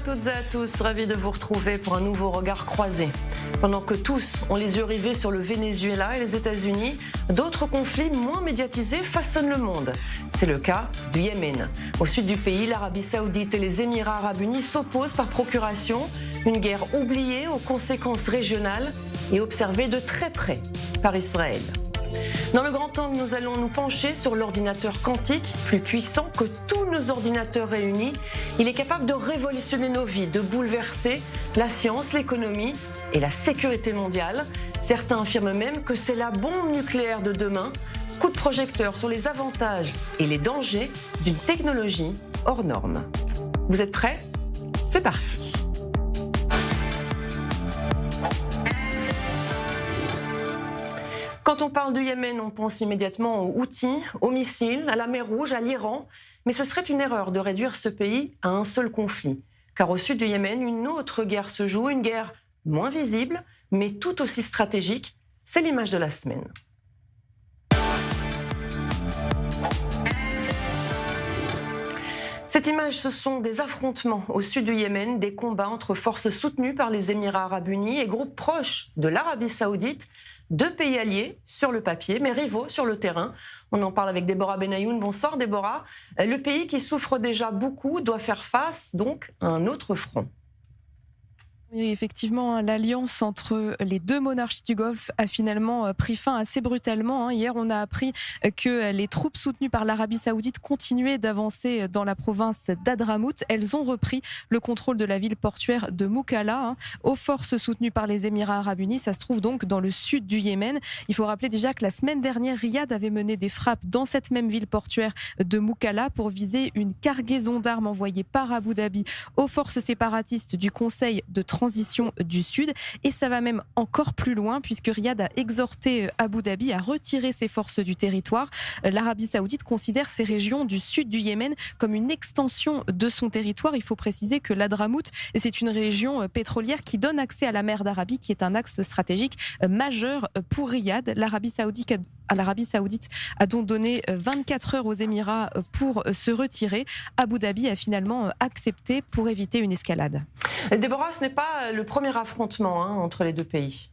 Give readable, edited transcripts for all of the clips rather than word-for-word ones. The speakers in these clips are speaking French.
toutes et à tous, ravi de vous retrouver pour un nouveau regard croisé. Pendant que tous ont les yeux rivés sur le Venezuela et les États-Unis, d'autres conflits moins médiatisés façonnent le monde. C'est le cas du Yémen. Au sud du pays, l'Arabie Saoudite et les Émirats Arabes Unis s'opposent par procuration. Une guerre oubliée aux conséquences régionales et observée de très près par Israël. Dans le grand angle, nous allons nous pencher sur l'ordinateur quantique, plus puissant que tous nos ordinateurs réunis. Il est capable de révolutionner nos vies, de bouleverser la science, l'économie et la sécurité mondiale. Certains affirment même que c'est la bombe nucléaire de demain. Coup de projecteur sur les avantages et les dangers d'une technologie hors norme. Vous êtes prêts ? C'est parti. Quand on parle du Yémen, on pense immédiatement aux Houthis, aux missiles, à la mer Rouge, à l'Iran. Mais ce serait une erreur de réduire ce pays à un seul conflit. Car au sud du Yémen, une autre guerre se joue, une guerre moins visible, mais tout aussi stratégique. C'est l'image de la semaine. Cette image, ce sont des affrontements au sud du Yémen, des combats entre forces soutenues par les Émirats Arabes Unis et groupes proches de l'Arabie Saoudite. Deux pays alliés sur le papier, mais rivaux sur le terrain. On en parle avec Déborah Benayoun. Bonsoir Déborah. Le pays qui souffre déjà beaucoup doit faire face donc à un autre front. Oui, effectivement, l'alliance entre les deux monarchies du Golfe a finalement pris fin assez brutalement. Hier, on a appris que les troupes soutenues par l'Arabie Saoudite continuaient d'avancer dans la province d'Hadramout. Elles ont repris le contrôle de la ville portuaire de Moukalla. Aux forces soutenues par les Émirats Arabes Unis, ça se trouve donc dans le sud du Yémen. Il faut rappeler déjà que la semaine dernière, Riyad avait mené des frappes dans cette même ville portuaire de Moukalla pour viser une cargaison d'armes envoyée par Abu Dhabi aux forces séparatistes du Conseil de transition du Sud. Et ça va même encore plus loin puisque Riyad a exhorté Abu Dhabi à retirer ses forces du territoire. L'Arabie Saoudite considère ces régions du sud du Yémen comme une extension de son territoire. Il faut préciser que l'Hadramout, c'est une région pétrolière qui donne accès à la mer d'Arabie, qui est un axe stratégique majeur pour Riyad. L'Arabie Saoudite a donc donné 24 heures aux Émirats pour se retirer. Abu Dhabi a finalement accepté pour éviter une escalade. Déborah, ce n'est pas le premier affrontement entre les deux pays.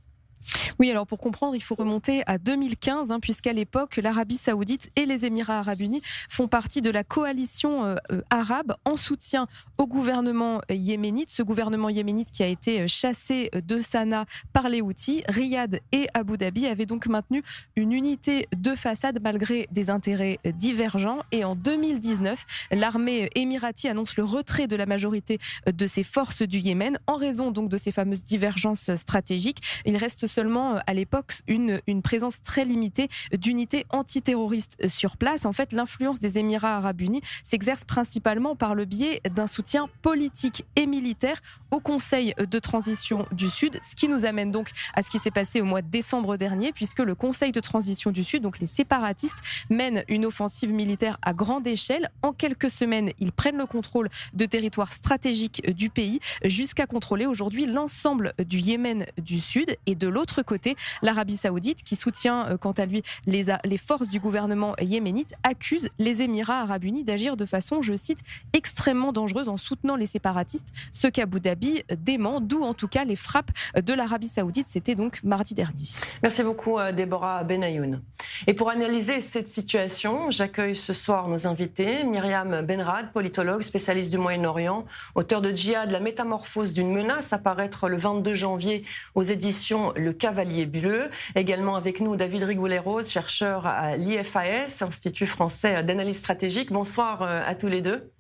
Oui, alors pour comprendre, il faut remonter à 2015, puisqu'à l'époque, l'Arabie Saoudite et les Émirats Arabes Unis font partie de la coalition arabe en soutien au gouvernement yéménite. Ce gouvernement yéménite qui a été chassé de Sanaa par les Houthis. Riyad et Abu Dhabi avaient donc maintenu une unité de façade malgré des intérêts divergents. Et en 2019, l'armée émirati annonce le retrait de la majorité de ses forces du Yémen en raison donc de ces fameuses divergences stratégiques. Il reste seulement à l'époque une présence très limitée d'unités antiterroristes sur place. En fait, l'influence des Émirats Arabes Unis s'exerce principalement par le biais d'un soutien politique et militaire au Conseil de transition du Sud, ce qui nous amène donc à ce qui s'est passé au mois de décembre dernier, puisque le Conseil de transition du Sud, donc les séparatistes, mènent une offensive militaire à grande échelle. En quelques semaines, ils prennent le contrôle de territoires stratégiques du pays, jusqu'à contrôler aujourd'hui l'ensemble du Yémen du Sud. Et de l'autre côté, l'Arabie Saoudite, qui soutient quant à lui les forces du gouvernement yéménite, accuse les Émirats Arabes Unis d'agir de façon, je cite, extrêmement dangereuse en soutenant les séparatistes, ce qu'Abu Dhabi dément, d'où en tout cas les frappes de l'Arabie Saoudite. C'était donc mardi dernier. Merci beaucoup Déborah Benayoun. Et pour analyser cette situation, j'accueille ce soir nos invités. Myriam Benrad, politologue, spécialiste du Moyen-Orient, auteur de Djihad, la métamorphose d'une menace, à paraître le 22 janvier aux éditions Le Cavalier Bleu. Également avec nous David Rigoulet-Rose, chercheur à l'IFAS, Institut français d'analyse stratégique. Bonsoir à tous les deux.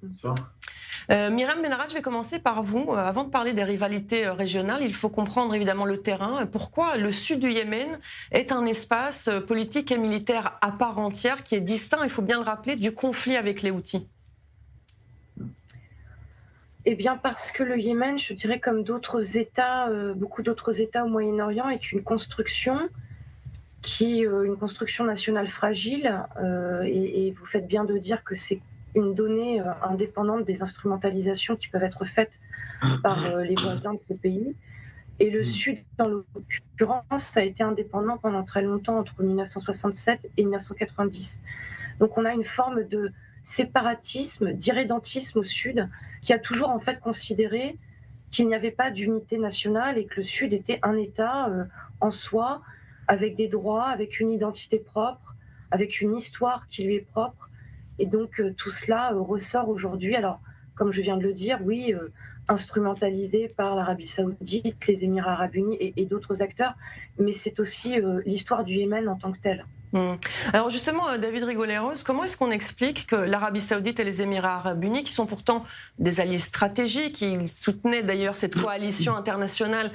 Bonsoir. Myriam Benrad, je vais commencer par vous. Avant de parler des rivalités régionales, il faut comprendre évidemment le terrain. Pourquoi le sud du Yémen est un espace politique et militaire à part entière qui est distinct, il faut bien le rappeler, du conflit avec les Houthis? Eh bien parce que le Yémen, je dirais comme d'autres États, beaucoup d'autres États au Moyen-Orient, est une construction une construction nationale fragile. Et vous faites bien de dire que c'est une donnée indépendante des instrumentalisations qui peuvent être faites par les voisins de ce pays. Et le Sud, dans l'occurrence, a été indépendant pendant très longtemps, entre 1967 et 1990. Donc on a une forme de séparatisme, d'irrédentisme au Sud, qui a toujours en fait considéré qu'il n'y avait pas d'unité nationale et que le Sud était un État en soi, avec des droits, avec une identité propre, avec une histoire qui lui est propre. Et donc tout cela ressort aujourd'hui. Alors, comme je viens de le dire, oui, instrumentalisé par l'Arabie Saoudite, les Émirats Arabes Unis et d'autres acteurs, mais c'est aussi l'histoire du Yémen en tant que telle. Alors justement, David Rigoleros, comment est-ce qu'on explique que l'Arabie Saoudite et les Émirats Arabes Unis, qui sont pourtant des alliés stratégiques, ils soutenaient d'ailleurs cette coalition internationale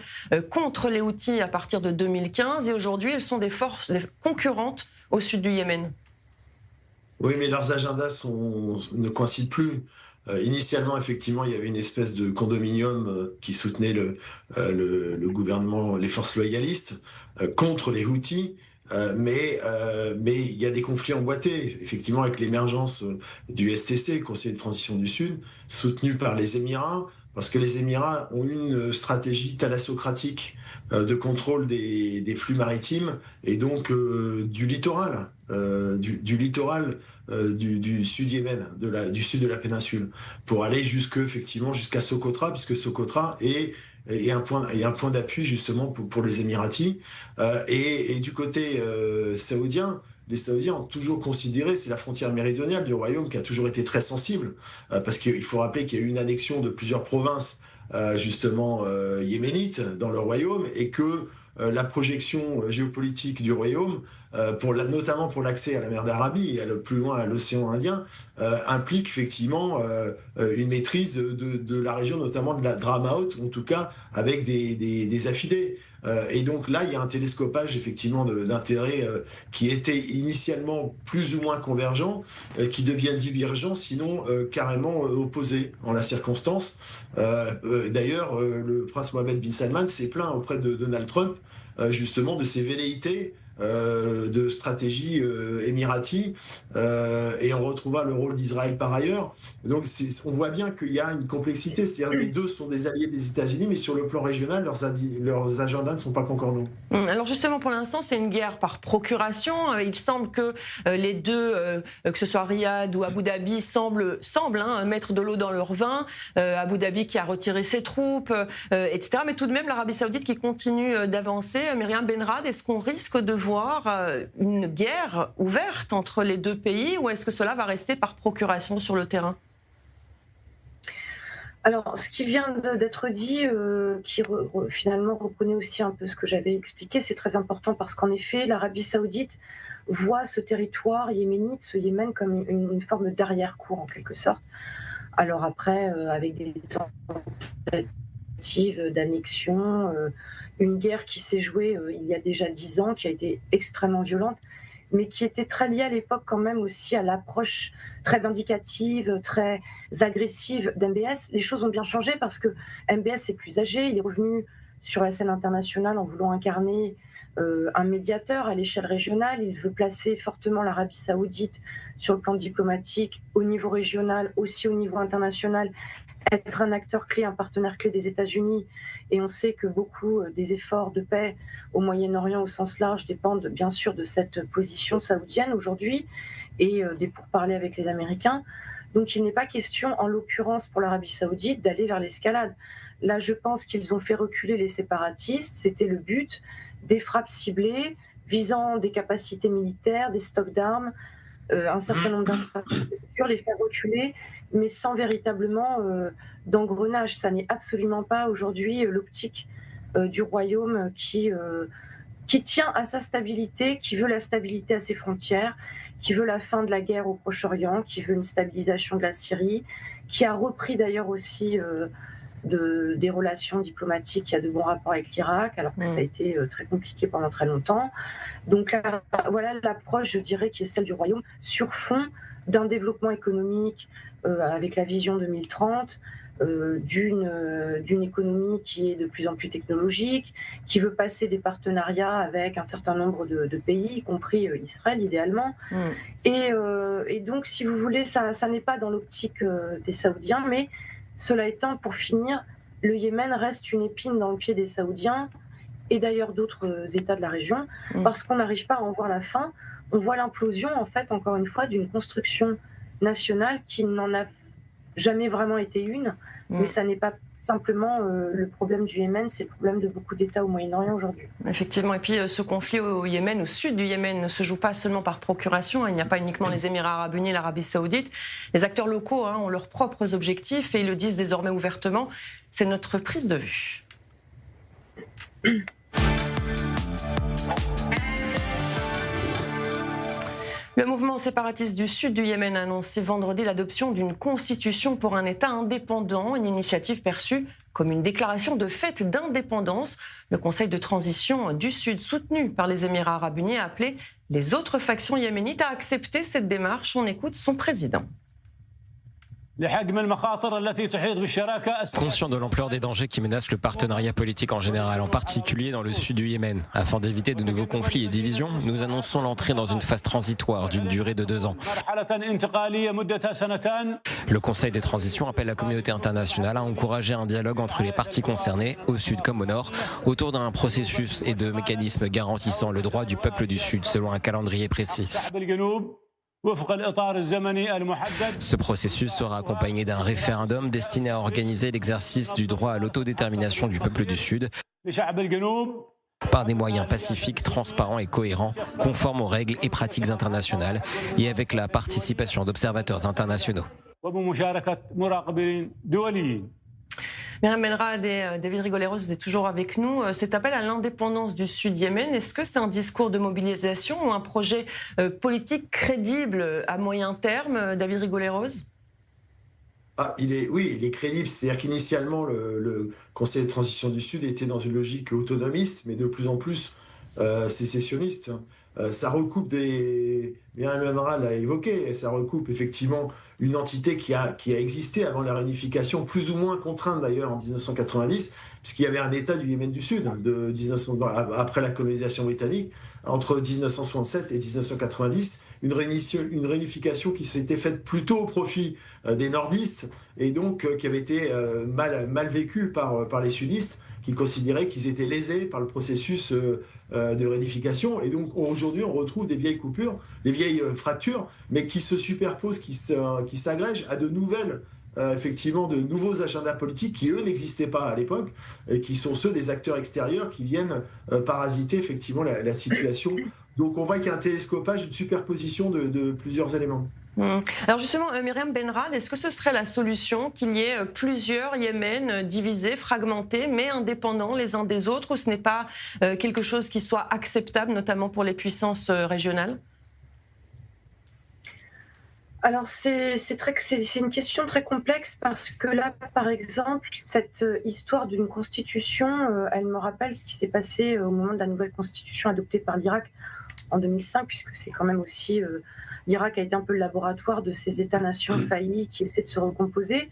contre les Houthis à partir de 2015, et aujourd'hui, elles sont des forces concurrentes au sud du Yémen? Oui, mais leurs agendas ne coïncident plus. Initialement, effectivement, il y avait une espèce de condominium qui soutenait le gouvernement, les forces loyalistes, contre les Houthis. Mais il y a des conflits emboîtés, effectivement, avec l'émergence du STC, le Conseil de transition du Sud, soutenu par les Émirats, parce que les Émirats ont une stratégie thalassocratique de contrôle des flux maritimes et donc du littoral, du littoral du sud Yémen, du sud de la péninsule, pour aller effectivement jusqu'à Socotra, puisque Socotra est un point d'appui justement pour les Émiratis. Et du côté saoudien, les Saoudiens ont toujours considéré, c'est la frontière méridionale du royaume qui a toujours été très sensible, parce qu'il faut rappeler qu'il y a eu une annexion de plusieurs provinces justement yéménites dans le royaume, et que la projection géopolitique du royaume, notamment pour l'accès à la mer d'Arabie et plus loin à l'océan Indien, implique effectivement une maîtrise de la région, notamment de la Dramaut, en tout cas avec des affidés. Et donc là, il y a un télescopage effectivement d'intérêts qui était initialement plus ou moins convergent, qui devient divergent, sinon carrément opposé en la circonstance. D'ailleurs, le prince Mohammed bin Salman s'est plaint auprès de Donald Trump justement de ses velléités de stratégie émirati, et on retrouva le rôle d'Israël par ailleurs. Donc on voit bien qu'il y a une complexité, c'est-à-dire que les deux sont des alliés des États-Unis, mais sur le plan régional, leurs agendas ne sont pas concordants. Alors justement, pour l'instant, c'est une guerre par procuration. Il semble que les deux, que ce soit Riyad ou Abu Dhabi, semblent mettre de l'eau dans leur vin. Abu Dhabi qui a retiré ses troupes, etc. Mais tout de même, l'Arabie Saoudite qui continue d'avancer. Myriam Benrad, est-ce qu'on risque de voir une guerre ouverte entre les deux pays, ou est-ce que cela va rester par procuration sur le terrain? Alors, ce qui vient d'être dit, qui finalement reconnaît aussi un peu ce que j'avais expliqué, c'est très important parce qu'en effet, l'Arabie Saoudite voit ce territoire yéménite, ce Yémen, comme une forme d'arrière-cour en quelque sorte. Alors après, avec des tentatives d'annexion, une guerre qui s'est jouée il y a déjà 10 ans, qui a été extrêmement violente, mais qui était très liée à l'époque quand même aussi à l'approche très vindicative, très agressive d'MBS. Les choses ont bien changé parce que MBS est plus âgé, il est revenu sur la scène internationale en voulant incarner un médiateur à l'échelle régionale. Il veut placer fortement l'Arabie Saoudite sur le plan diplomatique, au niveau régional, aussi au niveau international, être un acteur clé, un partenaire clé des États-Unis. Et on sait que beaucoup des efforts de paix au Moyen-Orient au sens large dépendent bien sûr de cette position saoudienne aujourd'hui et des pourparlers avec les Américains. Donc il n'est pas question, en l'occurrence pour l'Arabie Saoudite, d'aller vers l'escalade. Là, je pense qu'ils ont fait reculer les séparatistes. C'était le but, des frappes ciblées visant des capacités militaires, des stocks d'armes, un certain nombre d'infrastructures, les faire reculer, mais sans véritablement d'engrenage. Ça n'est absolument pas aujourd'hui l'optique du royaume qui tient à sa stabilité, qui veut la stabilité à ses frontières, qui veut la fin de la guerre au Proche-Orient, qui veut une stabilisation de la Syrie, qui a repris d'ailleurs aussi des relations diplomatiques, qui a de bons rapports avec l'Irak, alors que ça a été très compliqué pendant très longtemps. Donc là, voilà l'approche, je dirais, qui est celle du royaume, sur fond d'un développement économique avec la vision 2030, d'une économie qui est de plus en plus technologique, qui veut passer des partenariats avec un certain nombre de pays, y compris Israël idéalement. Et donc, si vous voulez, ça n'est pas dans l'optique des Saoudiens, mais cela étant, pour finir, le Yémen reste une épine dans le pied des Saoudiens et d'ailleurs d'autres États de la région, parce qu'on n'arrive pas à en voir la fin. On voit l'implosion, en fait, encore une fois, d'une construction nationale qui n'en a jamais vraiment été une. Mais ça n'est pas simplement le problème du Yémen, c'est le problème de beaucoup d'États au Moyen-Orient aujourd'hui. Effectivement, et puis ce conflit au Yémen, au sud du Yémen, ne se joue pas seulement par procuration. Il n'y a pas uniquement les Émirats arabes unis et l'Arabie saoudite. Les acteurs locaux ont leurs propres objectifs et ils le disent désormais ouvertement. C'est notre prise de vue. Le mouvement séparatiste du sud du Yémen a annoncé vendredi l'adoption d'une constitution pour un État indépendant, une initiative perçue comme une déclaration de fait d'indépendance. Le Conseil de transition du Sud, soutenu par les Émirats arabes unis, a appelé les autres factions yéménites à accepter cette démarche. On écoute son président. Conscient de l'ampleur des dangers qui menacent le partenariat politique en général, en particulier dans le sud du Yémen, afin d'éviter de nouveaux conflits et divisions, nous annonçons l'entrée dans une phase transitoire d'une durée de 2 ans. Le Conseil de transition appelle la communauté internationale à encourager un dialogue entre les parties concernées, au sud comme au nord, autour d'un processus et de mécanismes garantissant le droit du peuple du sud selon un calendrier précis. Ce processus sera accompagné d'un référendum destiné à organiser l'exercice du droit à l'autodétermination du peuple du Sud par des moyens pacifiques, transparents et cohérents, conformes aux règles et pratiques internationales et avec la participation d'observateurs internationaux. Myriam Benrad et David Rigoleros, vous êtes toujours avec nous. Cet appel à l'indépendance du Sud Yémen, est-ce que c'est un discours de mobilisation ou un projet politique crédible à moyen terme, David Rigoleros ? Il est crédible. C'est-à-dire qu'initialement, le Conseil de transition du Sud était dans une logique autonomiste, mais de plus en plus sécessionniste. Ça recoupe Myriam Benrad l'a évoqué, ça recoupe effectivement une entité qui a existé avant la réunification, plus ou moins contrainte d'ailleurs en 1990, puisqu'il y avait un État du Yémen du Sud après la colonisation britannique, entre 1967 et 1990, une réunification qui s'était faite plutôt au profit des nordistes et donc qui avait été mal vécue par les sudistes, qui considéraient qu'ils étaient lésés par le processus de réunification. Et donc aujourd'hui, on retrouve des vieilles coupures, des vieilles fractures, mais qui se superposent, qui s'agrègent à de nouveaux agendas politiques qui, eux, n'existaient pas à l'époque, et qui sont ceux des acteurs extérieurs qui viennent parasiter effectivement la situation. Donc on voit qu'il y a un télescopage, une superposition de plusieurs éléments. Alors justement, Myriam Benrad, est-ce que ce serait la solution qu'il y ait plusieurs Yémen divisés, fragmentés, mais indépendants les uns des autres, ou ce n'est pas quelque chose qui soit acceptable, notamment pour les puissances régionales ? Alors c'est une question très complexe parce que là, par exemple, cette histoire d'une constitution, elle me rappelle ce qui s'est passé au moment de la nouvelle constitution adoptée par l'Irak en 2005, puisque c'est quand même aussi... l'Irak a été un peu le laboratoire de ces États-nations faillis qui essaient de se recomposer.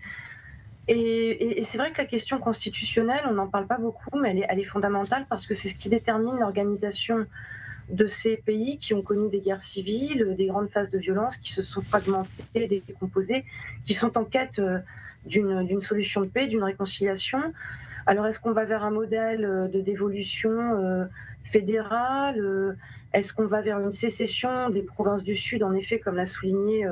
Et c'est vrai que la question constitutionnelle, on n'en parle pas beaucoup, mais elle est fondamentale parce que c'est ce qui détermine l'organisation de ces pays qui ont connu des guerres civiles, des grandes phases de violence, qui se sont fragmentés, décomposés, qui sont en quête d'une solution de paix, d'une réconciliation. Alors est-ce qu'on va vers un modèle de dévolution fédérale ? Est-ce qu'on va vers une sécession des provinces du Sud, en effet, comme l'a souligné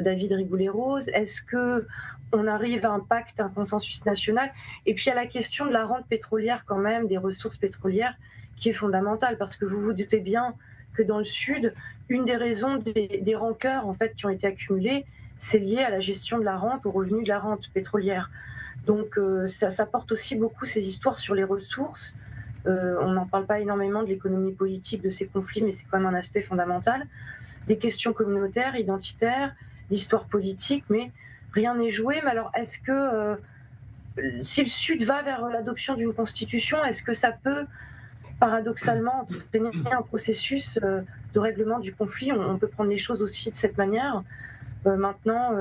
David Rigoleros ? Est-ce qu'on arrive à un pacte, un consensus national ? Et puis il y a la question de la rente pétrolière quand même, des ressources pétrolières, qui est fondamentale, parce que vous vous doutez bien que dans le Sud, une des raisons des rancœurs en fait, qui ont été accumulées, c'est lié à la gestion de la rente, au revenu de la rente pétrolière. Donc ça porte aussi beaucoup ces histoires sur les ressources. On n'en parle pas énormément de l'économie politique de ces conflits, mais c'est quand même un aspect fondamental. Les questions communautaires, identitaires, l'histoire politique, mais rien n'est joué. Mais alors, est-ce que si le Sud va vers l'adoption d'une constitution, est-ce que ça peut paradoxalement entraîner un processus de règlement du conflit ? On peut prendre les choses aussi de cette manière. Maintenant,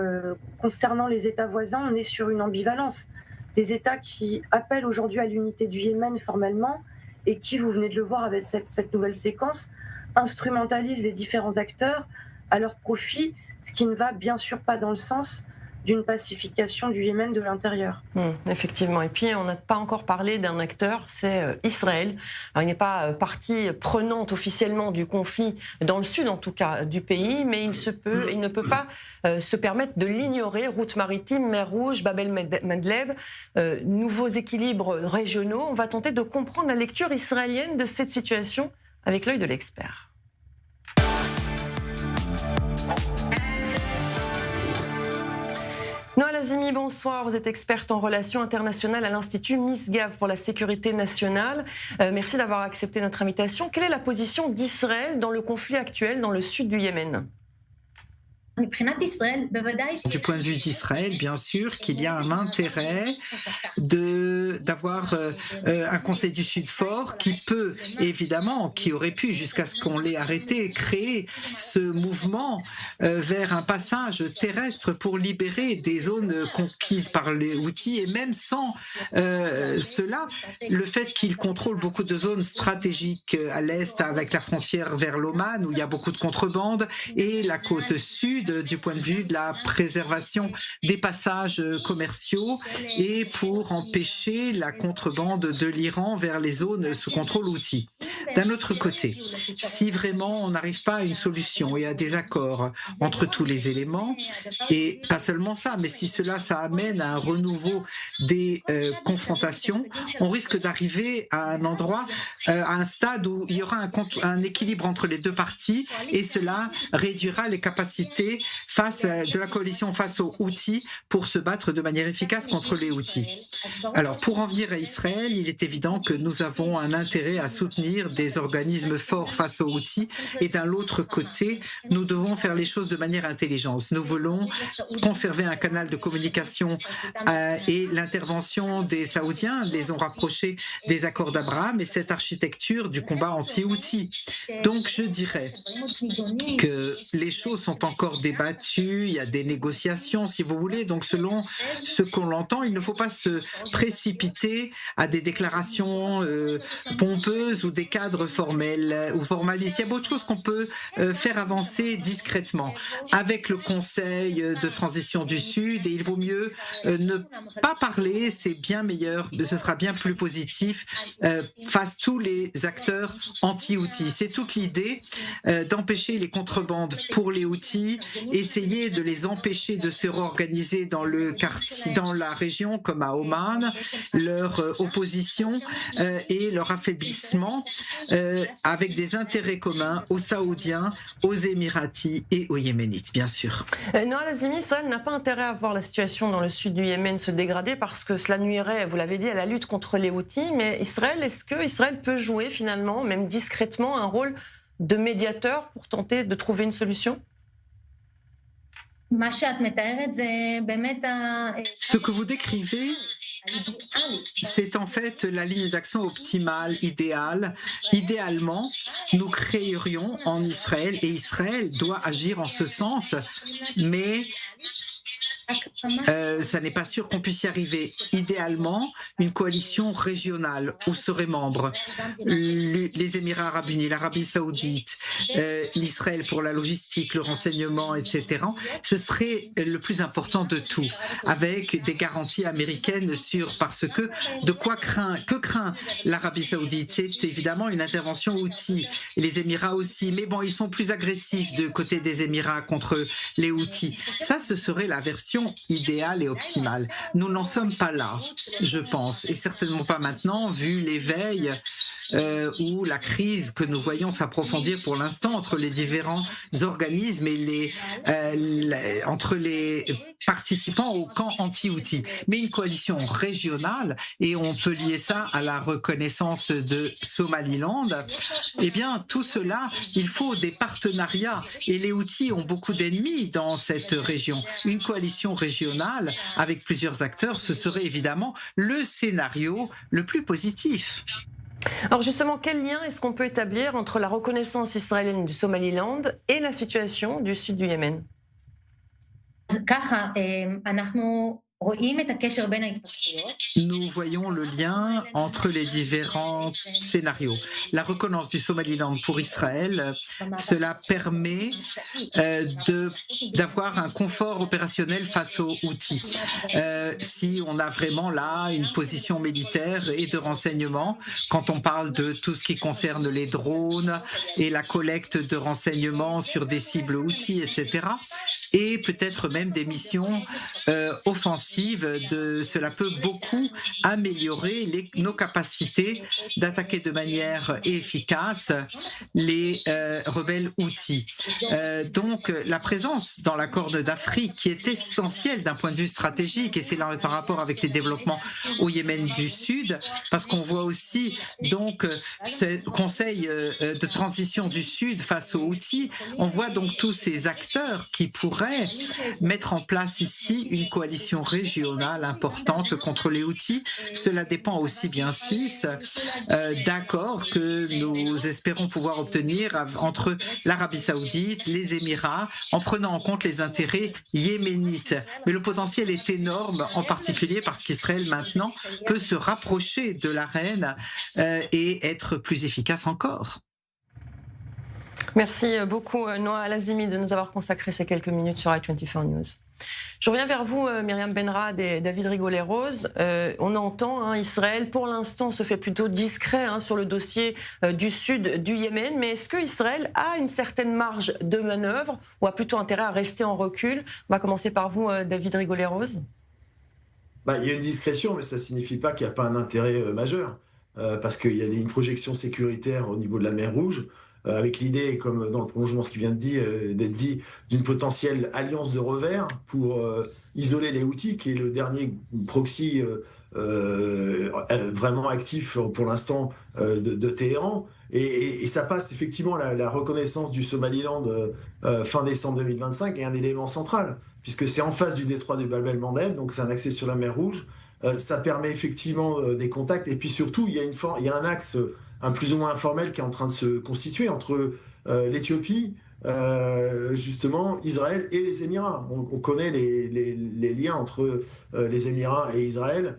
concernant les États voisins, on est sur une ambivalence. Des États qui appellent aujourd'hui à l'unité du Yémen formellement et qui, vous venez de le voir avec cette nouvelle séquence, instrumentalisent les différents acteurs à leur profit, ce qui ne va bien sûr pas dans le sens d'une pacification du Yémen de l'intérieur. Effectivement. Et puis, on n'a pas encore parlé d'un acteur, c'est Israël. Alors, il n'est pas partie prenante officiellement du conflit, dans le sud en tout cas du pays, mais il ne peut pas se permettre de l'ignorer. Route maritime, mer Rouge, Bab el-Mandeb, nouveaux équilibres régionaux. On va tenter de comprendre la lecture israélienne de cette situation avec l'œil de l'expert. Noa Lazimi, bonsoir. Vous êtes experte en relations internationales à l'Institut Misgav pour la sécurité nationale. Merci d'avoir accepté notre invitation. Quelle est la position d'Israël dans le conflit actuel dans le sud du Yémen ? Du point de vue d'Israël, bien sûr qu'il y a un intérêt d'avoir un Conseil du Sud fort qui peut, évidemment, qui aurait pu, jusqu'à ce qu'on l'ait arrêté, créer ce mouvement vers un passage terrestre pour libérer des zones conquises par les Houthis. Et même sans cela, le fait qu'ils contrôlent beaucoup de zones stratégiques à l'est, avec la frontière vers l'Oman, où il y a beaucoup de contrebande, et la côte sud, du point de vue de la préservation des passages commerciaux et pour empêcher la contrebande de l'Iran vers les zones sous contrôle houthi. D'un autre côté, si vraiment on n'arrive pas à une solution et à des accords entre tous les éléments, et pas seulement ça, mais si ça amène à un renouveau des confrontations, on risque d'arriver à un endroit, à un stade où il y aura un équilibre entre les deux parties et cela réduira les capacités de la coalition face aux Houthis pour se battre de manière efficace contre les Houthis. Alors, pour en venir à Israël, il est évident que nous avons un intérêt à soutenir des organismes forts face aux Houthis et d'un autre côté, nous devons faire les choses de manière intelligente. Nous voulons conserver un canal de communication et l'intervention des Saoudiens les ont rapprochés des accords d'Abraham et cette architecture du combat anti-Houthi. Donc, je dirais que les choses sont encore débattu, il y a des négociations si vous voulez, donc selon ce qu'on l'entend, il ne faut pas se précipiter à des déclarations pompeuses ou des cadres formels ou formalistes. Il y a beaucoup de choses qu'on peut faire avancer discrètement avec le Conseil de transition du Sud et il vaut mieux ne pas parler, c'est bien meilleur, ce sera bien plus positif face à tous les acteurs anti-Houthis. C'est toute l'idée d'empêcher les contrebandes pour les Houthis, essayer de les empêcher de se réorganiser dans le quartier, dans la région comme à Oman, leur opposition et leur affaiblissement avec des intérêts communs aux Saoudiens, aux Émiratis et aux Yéménites, bien sûr. Noa Lazimi, Israël n'a pas intérêt à voir la situation dans le sud du Yémen se dégrader parce que cela nuirait, vous l'avez dit, à la lutte contre les Houthis. Mais Israël, est-ce que Israël peut jouer finalement, même discrètement, un rôle de médiateur pour tenter de trouver une solution ? Ce que vous décrivez, c'est en fait la ligne d'action optimale, idéale. Idéalement, nous créerions en Israël, et Israël doit agir en ce sens, mais ça n'est pas sûr qu'on puisse y arriver. Idéalement, une coalition régionale où seraient membres les Émirats arabes unis, l'Arabie saoudite, l'Israël pour la logistique, le renseignement, etc. Ce serait le plus important de tout, avec des garanties américaines sûres, parce que que craint l'Arabie saoudite? C'est évidemment une intervention Houthi, et les Émirats aussi, mais bon, ils sont plus agressifs de côté des Émirats contre les Houthis. Ça, ce serait la version idéale et optimale. Nous n'en sommes pas là, je pense, et certainement pas maintenant, vu l'éveil ou la crise que nous voyons s'approfondir pour l'instant entre les différents organismes et entre les participants au camp anti-Houthi. Mais une coalition régionale, et on peut lier ça à la reconnaissance de Somaliland, eh bien, tout cela, il faut des partenariats, et les Houthis ont beaucoup d'ennemis dans cette région. Une coalition régionale avec plusieurs acteurs, ce serait évidemment le scénario le plus positif. Alors justement, quel lien est-ce qu'on peut établir entre la reconnaissance israélienne du Somaliland et la situation du sud du Yémen ? Nous voyons le lien entre les différents scénarios. La reconnaissance du Somaliland pour Israël, cela permet d'avoir un confort opérationnel face aux Houthis. Si on a vraiment là une position militaire et de renseignement, quand on parle de tout ce qui concerne les drones et la collecte de renseignements sur des cibles Houthis, etc., et peut-être même des missions offensives, cela peut beaucoup améliorer nos capacités d'attaquer de manière efficace les rebelles Houthis. Donc la présence dans la Corne d'Afrique, qui est essentielle d'un point de vue stratégique, et c'est en rapport avec les développements au Yémen du Sud, parce qu'on voit aussi donc ce Conseil de transition du Sud face aux Houthis, on voit donc tous ces acteurs qui pourraient mettre en place ici une coalition régionale importante contre les Houthis. Cela dépend aussi bien sûr d'accords que nous espérons pouvoir obtenir entre l'Arabie Saoudite, les Émirats, en prenant en compte les intérêts yéménites. Mais le potentiel est énorme, en particulier parce qu'Israël maintenant peut se rapprocher de l'arène et être plus efficace encore. Merci beaucoup Noa Lazimi de nous avoir consacré ces quelques minutes sur i24 News. Je reviens vers vous, Myriam Benrad et David Rigolet-Rose. On entend, Israël, pour l'instant, se fait plutôt discret sur le dossier du sud du Yémen. Mais est-ce que Israël a une certaine marge de manœuvre ou a plutôt intérêt à rester en recul? On va commencer par vous, David Rigolet-Rose. Il y a une discrétion, mais ça ne signifie pas qu'il n'y a pas un intérêt majeur. Parce qu'il y a une projection sécuritaire au niveau de la mer Rouge, avec l'idée, comme dans le prolongement ce qui vient d'être dit, d'une potentielle alliance de revers pour isoler les Houthis, qui est le dernier proxy vraiment actif pour l'instant de Téhéran. Et ça passe effectivement, la reconnaissance du Somaliland fin décembre 2025 est un élément central, puisque c'est en face du détroit de Bab el-Mandeb, donc c'est un accès sur la mer Rouge. Ça permet effectivement des contacts, et puis surtout, il y a un axe un plus ou moins informel qui est en train de se constituer entre l'Éthiopie, justement, Israël et les Émirats. On connaît les liens entre les Émirats et Israël,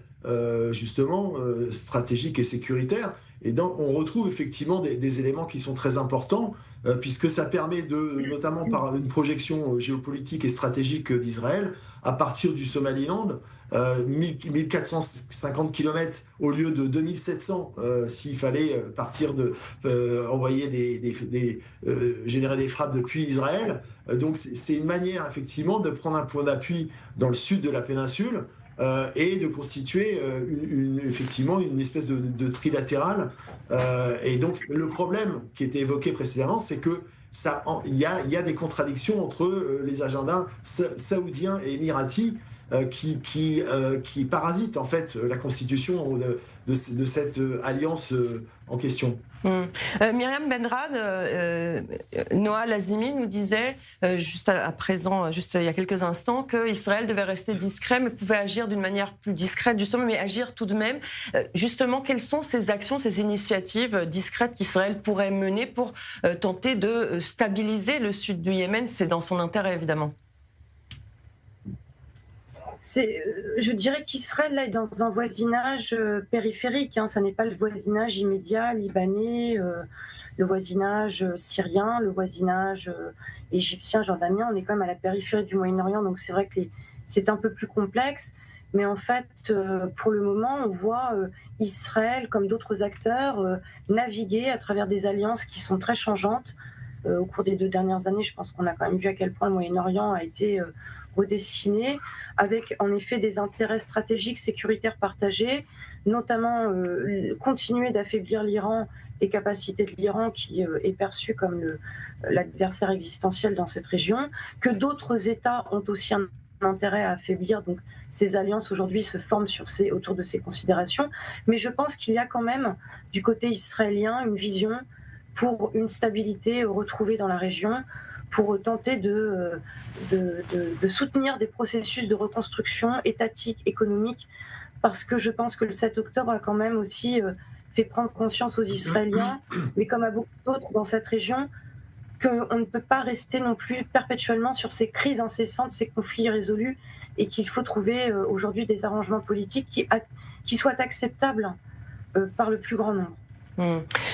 justement, stratégiques et sécuritaires. Et donc, on retrouve effectivement des éléments qui sont très importants, puisque ça permet notamment par une projection géopolitique et stratégique d'Israël, à partir du Somaliland, 1450 km au lieu de 2700 s'il fallait partir envoyer générer des frappes depuis Israël. Donc c'est une manière effectivement de prendre un point d'appui dans le sud de la péninsule et de constituer effectivement une espèce de trilatéral. Et donc le problème qui était évoqué précédemment, c'est que il y a des contradictions entre les agendas saoudiens et émiratis qui parasitent en fait la constitution de cette alliance en question. Myriam Benrad, Noa Lazimi nous disait juste à présent, juste il y a quelques instants, qu'Israël devait rester discret, mais pouvait agir d'une manière plus discrète, justement, mais agir tout de même. Justement, quelles sont ces actions, ces initiatives discrètes qu'Israël pourrait mener pour tenter de stabiliser le sud du Yémen? C'est dans son intérêt, évidemment. Je dirais qu'Israël là, est dans un voisinage périphérique. Ça n'est pas le voisinage immédiat libanais, le voisinage syrien, le voisinage égyptien, jordanien. On est quand même à la périphérie du Moyen-Orient, donc c'est vrai que c'est un peu plus complexe. Mais en fait, pour le moment, on voit Israël, comme d'autres acteurs, naviguer à travers des alliances qui sont très changeantes. Au cours des 2 dernières années, je pense qu'on a quand même vu à quel point le Moyen-Orient a été redessiné, avec en effet des intérêts stratégiques sécuritaires partagés, notamment continuer d'affaiblir l'Iran, les capacités de l'Iran qui est perçu comme l'adversaire existentiel dans cette région, que d'autres États ont aussi un intérêt à affaiblir. Donc ces alliances aujourd'hui se forment autour de ces considérations. Mais je pense qu'il y a quand même du côté israélien une vision pour une stabilité retrouvée dans la région, pour tenter de soutenir des processus de reconstruction étatique, économique, parce que je pense que le 7 octobre a quand même aussi fait prendre conscience aux Israéliens, mais comme à beaucoup d'autres dans cette région, qu'on ne peut pas rester non plus perpétuellement sur ces crises incessantes, ces conflits irrésolus, et qu'il faut trouver aujourd'hui des arrangements politiques qui soient acceptables par le plus grand nombre.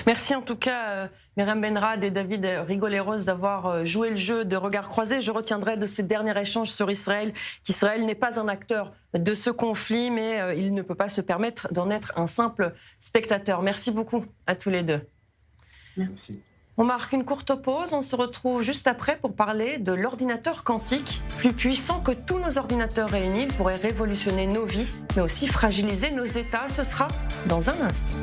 Merci en tout cas Myriam Benrad et David Rigoleros d'avoir joué le jeu de regard croisé. Je retiendrai de ces derniers échanges sur Israël qu'Israël n'est pas un acteur de ce conflit, mais il ne peut pas se permettre d'en être un simple spectateur. Merci beaucoup à tous les deux. Merci. On marque une courte pause, on se retrouve juste après pour parler de l'ordinateur quantique, plus puissant que tous nos ordinateurs réunis. Il pourrait révolutionner nos vies, mais aussi fragiliser nos États. Ce sera dans un instant.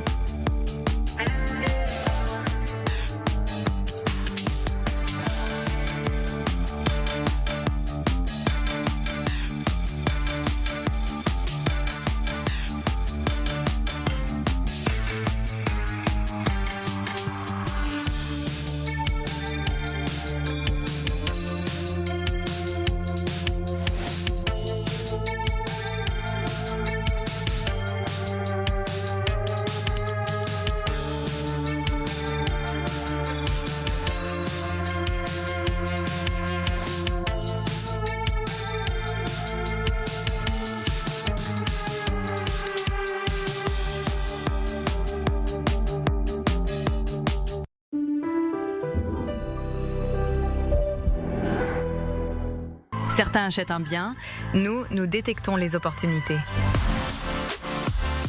Certains achètent un bien, nous détectons les opportunités.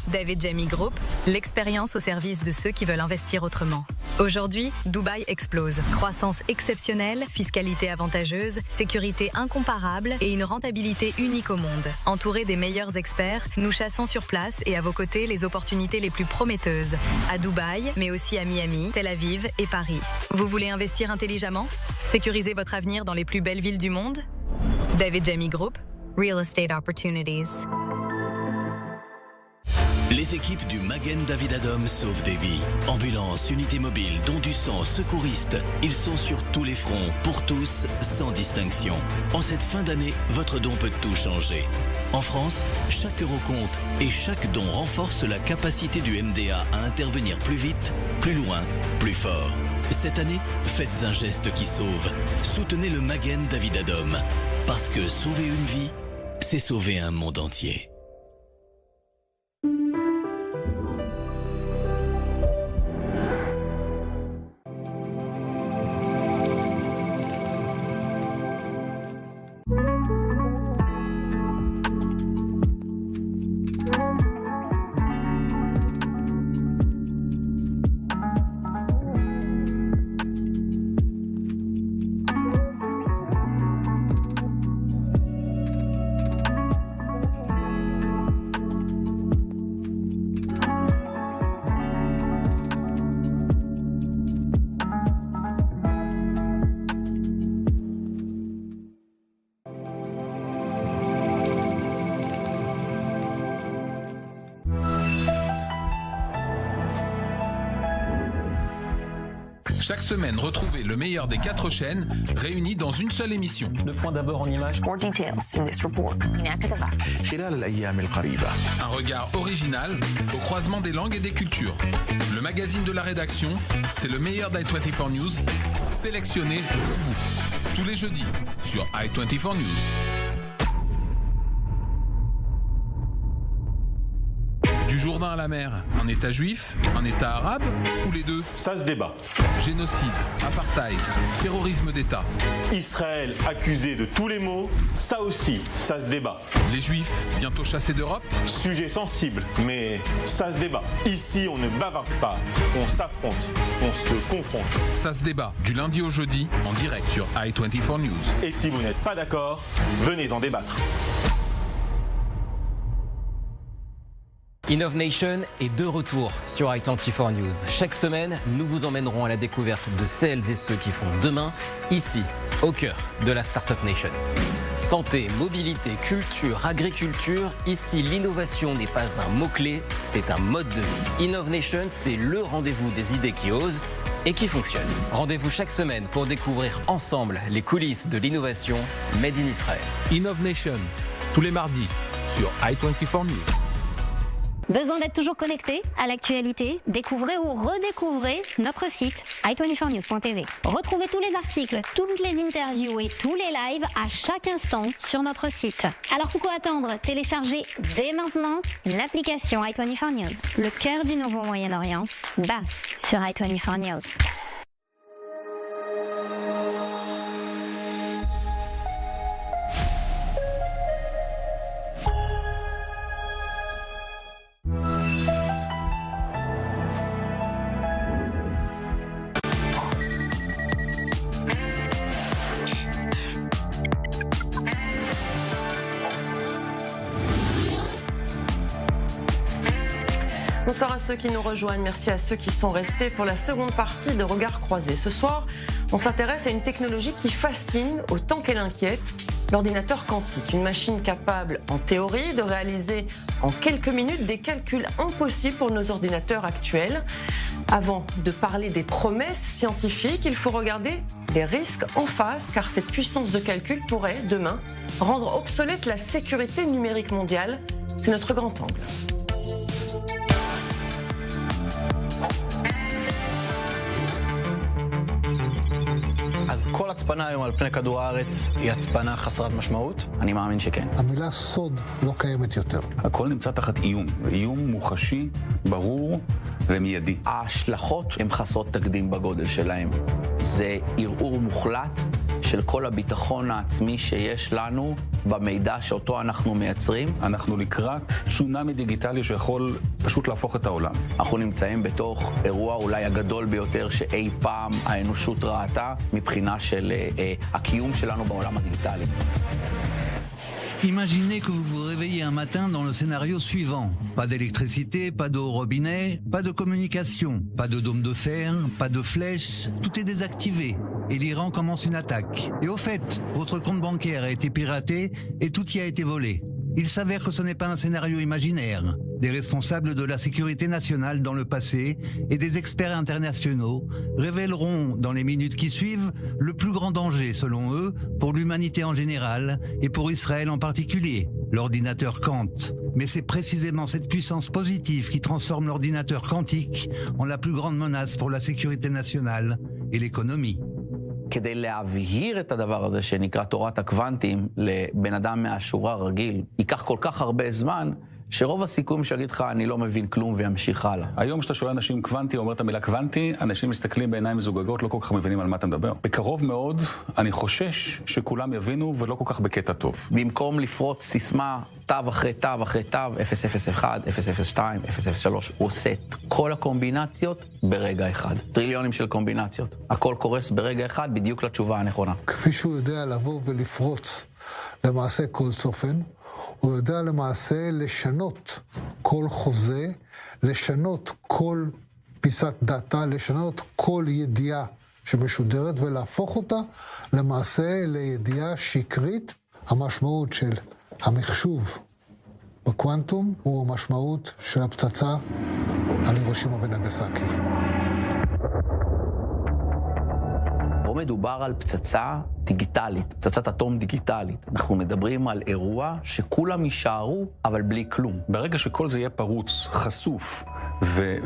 David Jamy Group, l'expérience au service de ceux qui veulent investir autrement. Aujourd'hui, Dubaï explose. Croissance exceptionnelle, fiscalité avantageuse, sécurité incomparable et une rentabilité unique au monde. Entourés des meilleurs experts, nous chassons sur place et à vos côtés les opportunités les plus prometteuses. À Dubaï, mais aussi à Miami, Tel Aviv et Paris. Vous voulez investir intelligemment? Sécuriser votre avenir dans les plus belles villes du monde? David Jamy Group, Real Estate Opportunities. Les équipes du Magen David Adom sauvent des vies. Ambulance, unité mobile, don du sang, secouristes. Ils sont sur tous les fronts, pour tous, sans distinction. En cette fin d'année, votre don peut tout changer. En France, chaque euro compte et chaque don renforce la capacité du MDA à intervenir plus vite, plus loin, plus fort. Cette année, faites un geste qui sauve. Soutenez le Magen David Adom. Parce que sauver une vie, c'est sauver un monde entier. Chaque semaine, retrouvez le meilleur des 4 chaînes réunies dans une seule émission. Le point d'abord en images. More details in this report. Un regard original au croisement des langues et des cultures. Le magazine de la rédaction, c'est le meilleur d'i24 News, sélectionné pour vous. Tous les jeudis sur i24 News. Du Jourdain à la mer, un État juif, un État arabe ou les deux? Ça se débat. Génocide, apartheid, terrorisme d'État. Israël accusé de tous les maux, ça aussi, ça se débat. Les Juifs bientôt chassés d'Europe? Sujet sensible, mais ça se débat. Ici, on ne bavarde pas, on s'affronte, on se confronte. Ça se débat du lundi au jeudi en direct sur i24 News. Et si vous n'êtes pas d'accord, venez en débattre. Innovation est de retour sur i24 News. Chaque semaine, nous vous emmènerons à la découverte de celles et ceux qui font demain, ici, au cœur de la Startup Nation. Santé, mobilité, culture, agriculture, ici l'innovation n'est pas un mot-clé, c'est un mode de vie. Innovation, c'est le rendez-vous des idées qui osent et qui fonctionnent. Rendez-vous chaque semaine pour découvrir ensemble les coulisses de l'innovation Made in Israël. Innovation, tous les mardis sur i24 News. Besoin d'être toujours connecté à l'actualité? Découvrez ou redécouvrez notre site i24news.tv. Retrouvez tous les articles, toutes les interviews et tous les lives à chaque instant sur notre site. Alors pourquoi attendre? Téléchargez dès maintenant l'application i24 News. Le cœur du nouveau Moyen-Orient, sur i24 News. Bonsoir à ceux qui nous rejoignent, merci à ceux qui sont restés pour la seconde partie de Regards croisés. Ce soir, on s'intéresse à une technologie qui fascine autant qu'elle inquiète, l'ordinateur quantique. Une machine capable, en théorie, de réaliser en quelques minutes des calculs impossibles pour nos ordinateurs actuels. Avant de parler des promesses scientifiques, il faut regarder les risques en face, car cette puissance de calcul pourrait, demain, rendre obsolète la sécurité numérique mondiale. C'est notre grand angle. אז כל הצפנה היום על פני כדור הארץ היא הצפנה חסרת משמעות? אני מאמין שכן. המילה סוד לא קיימת יותר. הכל נמצא תחת איום, איום מוחשי, ברור ומיידי. ההשלכות הן חסרות תקדים בגודל שלהם. זה ערעור מוחלט של כל הביטחון העצמי שיש לנו במידע שאותו אנחנו מייצרים. אנחנו לקראת צונאמי דיגיטלי שיכול פשוט להפוך את העולם. אנחנו נמצאים בתוך אירוע אולי הגדול ביותר שאי פעם האנושות ראתה מבחינה של הקיום שלנו בעולם הדיגיטלי. Imaginez que vous vous réveillez un matin dans le scénario suivant. Pas d'électricité, pas d'eau au robinet, pas de communication, pas de dôme de fer, pas de flèches, tout est désactivé. Et l'Iran commence une attaque. Et au fait, votre compte bancaire a été piraté et tout y a été volé. Il s'avère que ce n'est pas un scénario imaginaire. Des responsables de la sécurité nationale dans le passé et des experts internationaux révéleront dans les minutes qui suivent le plus grand danger, selon eux, pour l'humanité en général et pour Israël en particulier, l'ordinateur Quant. Mais c'est précisément cette puissance positive qui transforme l'ordinateur quantique en la plus grande menace pour la sécurité nationale et l'économie. כדי להבהיר את הדבר הזה שנקרא תורת הקוונטים לבן אדם מהשורה רגיל, ייקח כל כך הרבה זמן שרוב הסיכויים שיגיד לך אני לא מבין כלום וימשיך הלאה. היום כשאתה שואל אנשים קוונטי, אומר את המילה קוונטי, אנשים מסתכלים בעיניים מזוגגות, לא כל כך מבינים על מה אתה מדבר. בקרוב מאוד, אני חושש שכולם יבינו ולא כל כך בקטע טוב. במקום לפרוט סיסמה, תו אחרי תו אחרי תו, 001, 002, 003, הוא עושה את כל הקומבינציות ברגע אחד. טריליונים של קומבינציות. הכל קורס ברגע אחד בדיוק לתשובה הנכונה. כפי שהוא יודע לבוא ולפרוץ למעשה כל צופן, הוא יודע למעשה לשנות כל חוזה, לשנות כל פיסת דאטה, לשנות כל ידיעה שמשודרת ולהפוך אותה למעשה לידיעה שקרית. המשמעות של המחשוב בקוונטום הוא המשמעות של הפצצה על הירושימה ונגסקי. פה מדובר על פצצה דיגיטלית, פצצת אטום דיגיטלית. אנחנו מדברים על אירוע שכולם יישארו, אבל בלי כלום. ברגע שכל זה יהיה פרוץ, חשוף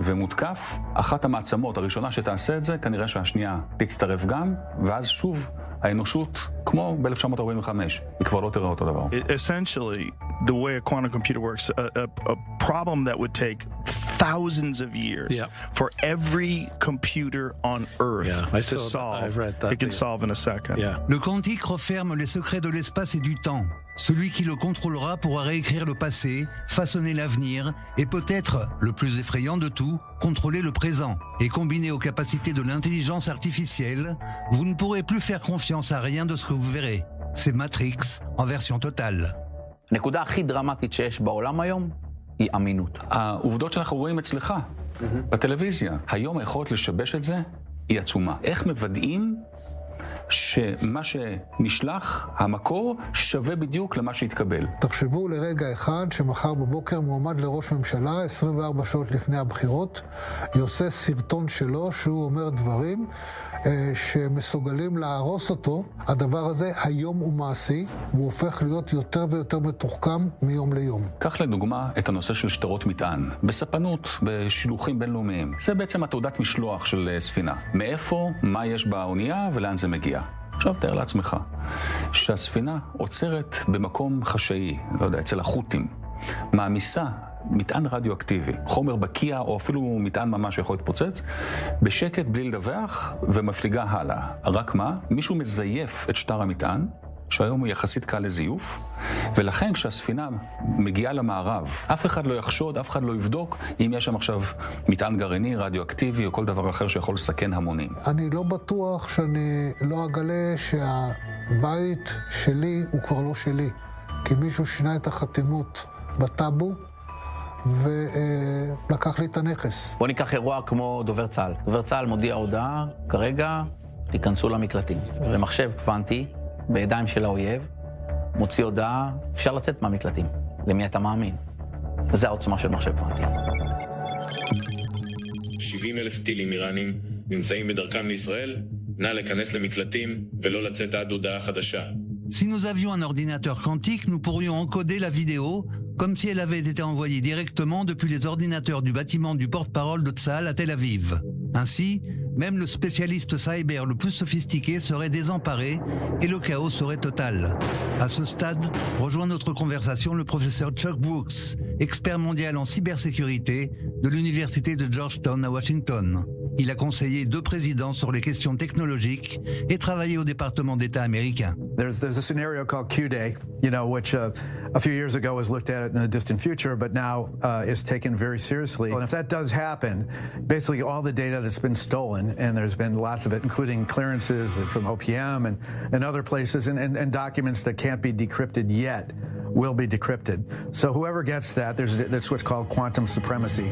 ומותקף, אחת המעצמות הראשונה שתעשה את זה, כנראה שהשנייה תצטרף גם, ואז שוב האנושות, כמו ב-1945, היא כבר לא תראה אותו דבר. Essentially, the way a quantum computer works, a problem that would take thousands of years for every computer on Earth to solve, it can solve in a second. Le quantique referme les secrets de l'espace et du temps. Celui qui le contrôlera pourra réécrire le passé, façonner l'avenir et peut-être, le plus effrayant de tout, contrôler le présent. Et combiné aux capacités de l'intelligence artificielle, vous ne pourrez plus faire confiance à rien de ce que vous verrez. C'est Matrix en version totale. הנקודה הכי דרמטית שיש בעולם היום היא אמינות. העובדות שאנחנו רואים אצלך בטלוויזיה, היום היכולת לשבש את זה היא עצומה. איך מוודאים שמה שנשלח, המקור, שווה בדיוק למה שהתקבל. תחשבו לרגע אחד שמחר בבוקר מועמד לראש ממשלה, 24 שעות לפני הבחירות, יעשה סרטון שלו שהוא אומר דברים שמסוגלים להרוס אותו. הדבר הזה היום הוא מעשי, והוא הופך להיות יותר ויותר מתוחכם מיום ליום. קח לדוגמה את הנושא של שטרות מטען, בספנות, בשילוחים בינלאומיים. זה בעצם התעודת משלוח של ספינה. מאיפה, מה יש באונייה ולאן זה מגיע. עכשיו תאר לעצמך שהספינה עוצרת במקום חשאי, לא יודע, אצל החות'ים, מעמיסה מטען רדיואקטיבי, חומר בקיע או אפילו מטען ממש שיכול להתפוצץ, בשקט בלי לדווח ומפליגה הלאה. רק מה? מישהו מזייף את שטר המטען, שהיום הוא יחסית קל לזיוף, ולכן כשהספינה מגיעה למערב, אף אחד לא יחשוד, אף אחד לא יבדוק אם יש שם עכשיו מטען גרעיני, רדיואקטיבי או כל דבר אחר שיכול לסכן המונים. אני לא בטוח שאני לא אגלה שהבית שלי הוא כבר לא שלי, כי מישהו שינה את החתימות בטאבו ולקח לי את הנכס. בוא ניקח אירוע כמו דובר צה"ל. דובר צה"ל מודיע הודעה, כרגע תיכנסו למקלטים. ומחשב קוונטי בידיים של האויב, מוציא הודעה, אפשר לצאת מהמקלטים. למי אתה מאמין? זה העוצמה של מחשב קוונטי. 70,000 טילים איראנים נמצאים בדרכם לישראל, נא להיכנס למקלטים ולא לצאת עד הודעה חדשה. Si nous avions un ordinateur quantique, nous pourrions encoder la vidéo comme si elle avait été envoyée directement depuis les ordinateurs du bâtiment du porte-parole de Tsahal à Tel Aviv. Ainsi, même le spécialiste cyber le plus sophistiqué serait désemparé et le chaos serait total. À ce stade, rejoint notre conversation le professeur Chuck Brooks, expert mondial en cybersécurité de l'université de Georgetown à Washington. Il a conseillé 2 présidents sur les questions technologiques et travaillé au département d'État américain. There's a scenario called Q-Day, which a few years ago was looked at in the distant future, but now is taken very seriously. And if that does happen, basically all the data that's been stolen, and there's been lots of it, including clearances from OPM and other places, and documents that can't be decrypted yet, will be decrypted. So whoever gets that's what's called quantum supremacy.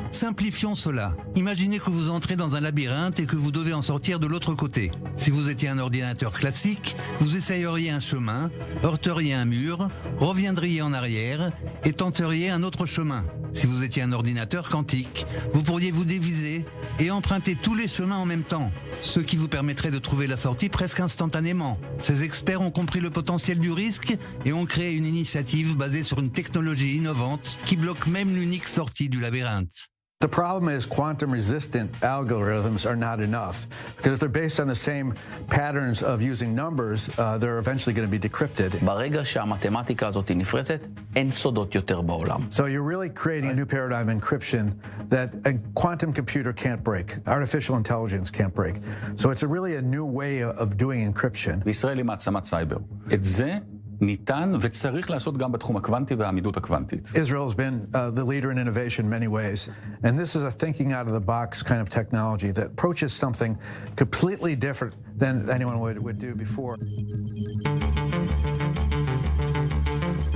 Simplifions cela. Imaginez que vous entrez dans un labyrinthe et que vous devez en sortir de l'autre côté. Si vous étiez un ordinateur classique, vous essayeriez un chemin, heurteriez un mur, reviendriez en arrière et tenteriez un autre chemin. Si vous étiez un ordinateur quantique, vous pourriez vous diviser et emprunter tous les chemins en même temps, ce qui vous permettrait de trouver la sortie presque instantanément. Ces experts ont compris le potentiel du risque et ont créé une initiative basée sur une technologie innovante qui bloque même l'unique sortie du labyrinthe. The problem is quantum-resistant algorithms are not enough, because if they're based on the same patterns of using numbers, they're eventually going to be decrypted. ברגע שהמתמטיקה הזאת נפרצת, אין סודות יותר בעולם. So you're really creating a new paradigm in encryption that a quantum computer can't break, artificial intelligence can't break. So it's really a new way of doing encryption. ישראל היא מעצמת סייבר. את זה ניתן וצריך לעשות גם בתחום הקוונטי והעמידות הקוונטית. Israel has been the leader in innovation in many ways, and this is a thinking out of the box kind of technology that approaches something completely different than anyone would do before.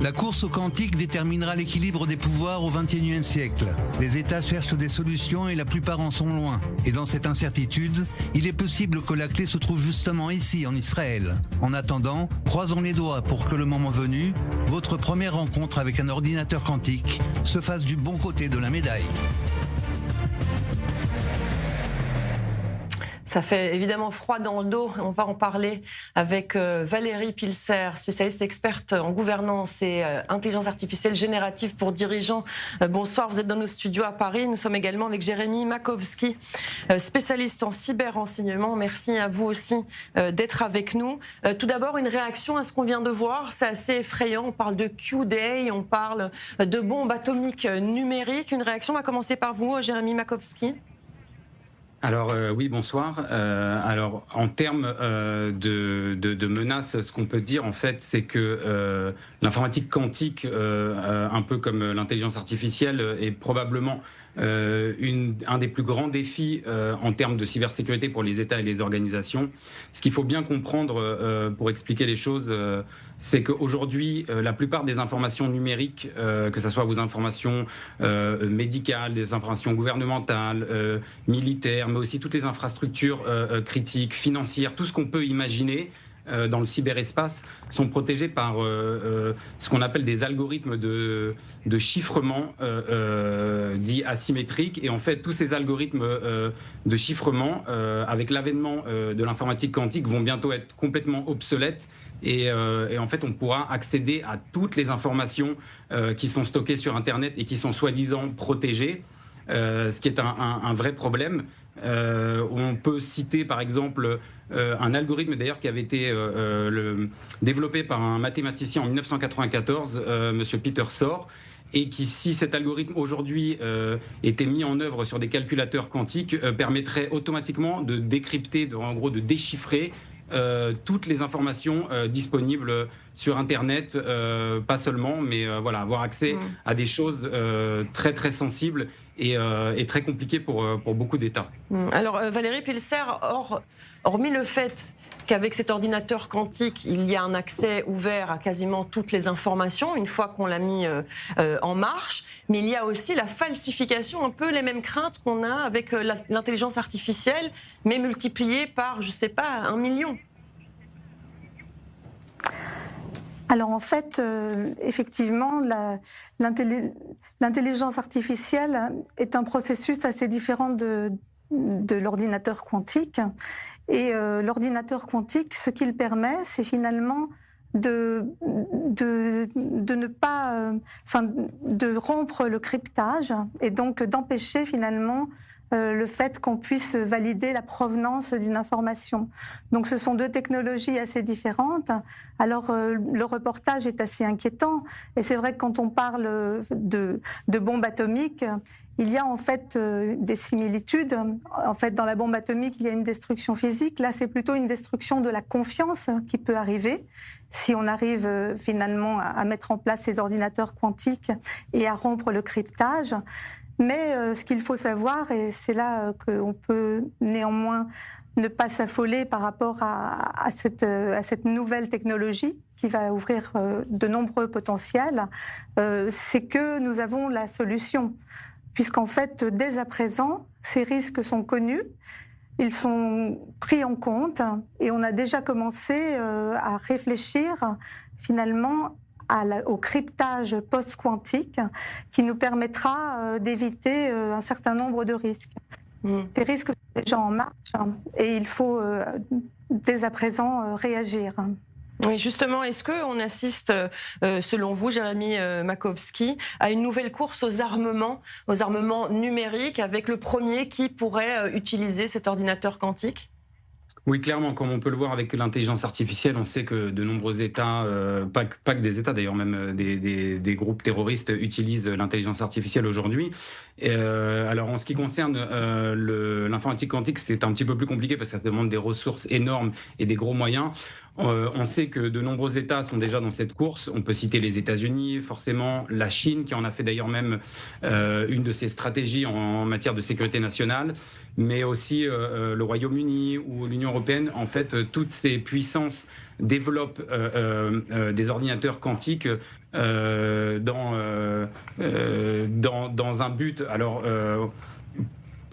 La course au quantique déterminera l'équilibre des pouvoirs au XXIe siècle. Les États cherchent des solutions et la plupart en sont loin. Et dans cette incertitude, il est possible que la clé se trouve justement ici, en Israël. En attendant, croisons les doigts pour que le moment venu, votre première rencontre avec un ordinateur quantique se fasse du bon côté de la médaille. Ça fait évidemment froid dans le dos. On va en parler avec Valérie Pilser, spécialiste experte en gouvernance et intelligence artificielle générative pour dirigeants. Bonsoir, vous êtes dans nos studios à Paris. Nous sommes également avec Jérémy Makowski, spécialiste en cyber-renseignement. Merci à vous aussi d'être avec nous. Tout d'abord, une réaction à ce qu'on vient de voir. C'est assez effrayant. On parle de Q-Day, on parle de bombes atomiques numériques. Une réaction va commencer par vous, Jérémy Makowski. Alors oui, bonsoir. Alors en termes de menaces, ce qu'on peut dire en fait, c'est que l'informatique quantique, un peu comme l'intelligence artificielle, est probablement un des plus grands défis en termes de cybersécurité pour les États et les organisations. Ce qu'il faut bien comprendre pour expliquer les choses, c'est qu'aujourd'hui, la plupart des informations numériques, que ce soit vos informations médicales, des informations gouvernementales, militaires, mais aussi toutes les infrastructures critiques, financières, tout ce qu'on peut imaginer dans le cyberespace sont protégés par ce qu'on appelle des algorithmes de chiffrement dits asymétriques. Et en fait, tous ces algorithmes de chiffrement, avec l'avènement de l'informatique quantique, vont bientôt être complètement obsolètes. Et en fait, on pourra accéder à toutes les informations qui sont stockées sur Internet et qui sont soi-disant protégées, ce qui est un vrai problème. On peut citer par exemple un algorithme d'ailleurs qui avait été développé par un mathématicien en 1994, monsieur Peter Szor, et qui, si cet algorithme aujourd'hui était mis en œuvre sur des calculateurs quantiques, permettrait automatiquement de décrypter, en gros de déchiffrer toutes les informations disponibles sur Internet, pas seulement, mais voilà, avoir accès à des choses très très sensibles et très compliquées pour beaucoup d'États. Alors Valérie Pilser, hormis le fait qu'avec cet ordinateur quantique, il y a un accès ouvert à quasiment toutes les informations une fois qu'on l'a mis en marche, mais il y a aussi la falsification, un peu les mêmes craintes qu'on a avec l'intelligence artificielle, mais multipliée par, je ne sais pas, 1 million. Alors en fait, effectivement, l'intelligence artificielle est un processus assez différent de l'ordinateur quantique. Et l'ordinateur quantique, ce qu'il permet, c'est finalement de ne pas, de rompre le cryptage et donc d'empêcher finalement le fait qu'on puisse valider la provenance d'une information. Donc ce sont deux technologies assez différentes. Alors le reportage est assez inquiétant et c'est vrai que quand on parle de bombes atomiques, il y a en fait des similitudes. En fait, dans la bombe atomique, il y a une destruction physique. Là, c'est plutôt une destruction de la confiance qui peut arriver si on arrive finalement à mettre en place ces ordinateurs quantiques et à rompre le cryptage. Mais ce qu'il faut savoir, et c'est là qu'on peut néanmoins ne pas s'affoler par rapport à cette nouvelle technologie qui va ouvrir de nombreux potentiels, c'est que nous avons la solution. Puisqu'en fait, dès à présent, ces risques sont connus, ils sont pris en compte et on a déjà commencé à réfléchir finalement au cryptage post-quantique qui nous permettra d'éviter un certain nombre de risques. Ces risques sont déjà en marche et il faut dès à présent réagir. Oui, justement, est-ce qu'on assiste, selon vous, Jérémy Makowski, à une nouvelle course aux armements numériques, avec le premier qui pourrait utiliser cet ordinateur quantique ? Oui, clairement, comme on peut le voir avec l'intelligence artificielle, on sait que de nombreux États, pas que des États d'ailleurs, même des groupes terroristes utilisent l'intelligence artificielle aujourd'hui. Alors en ce qui concerne l'informatique quantique, c'est un petit peu plus compliqué parce que ça demande des ressources énormes et des gros moyens. On sait que de nombreux États sont déjà dans cette course. On peut citer les États-Unis, forcément, la Chine, qui en a fait d'ailleurs même une de ses stratégies en matière de sécurité nationale, mais aussi le Royaume-Uni ou l'Union européenne. En fait, toutes ces puissances développent des ordinateurs quantiques dans un but. Alors,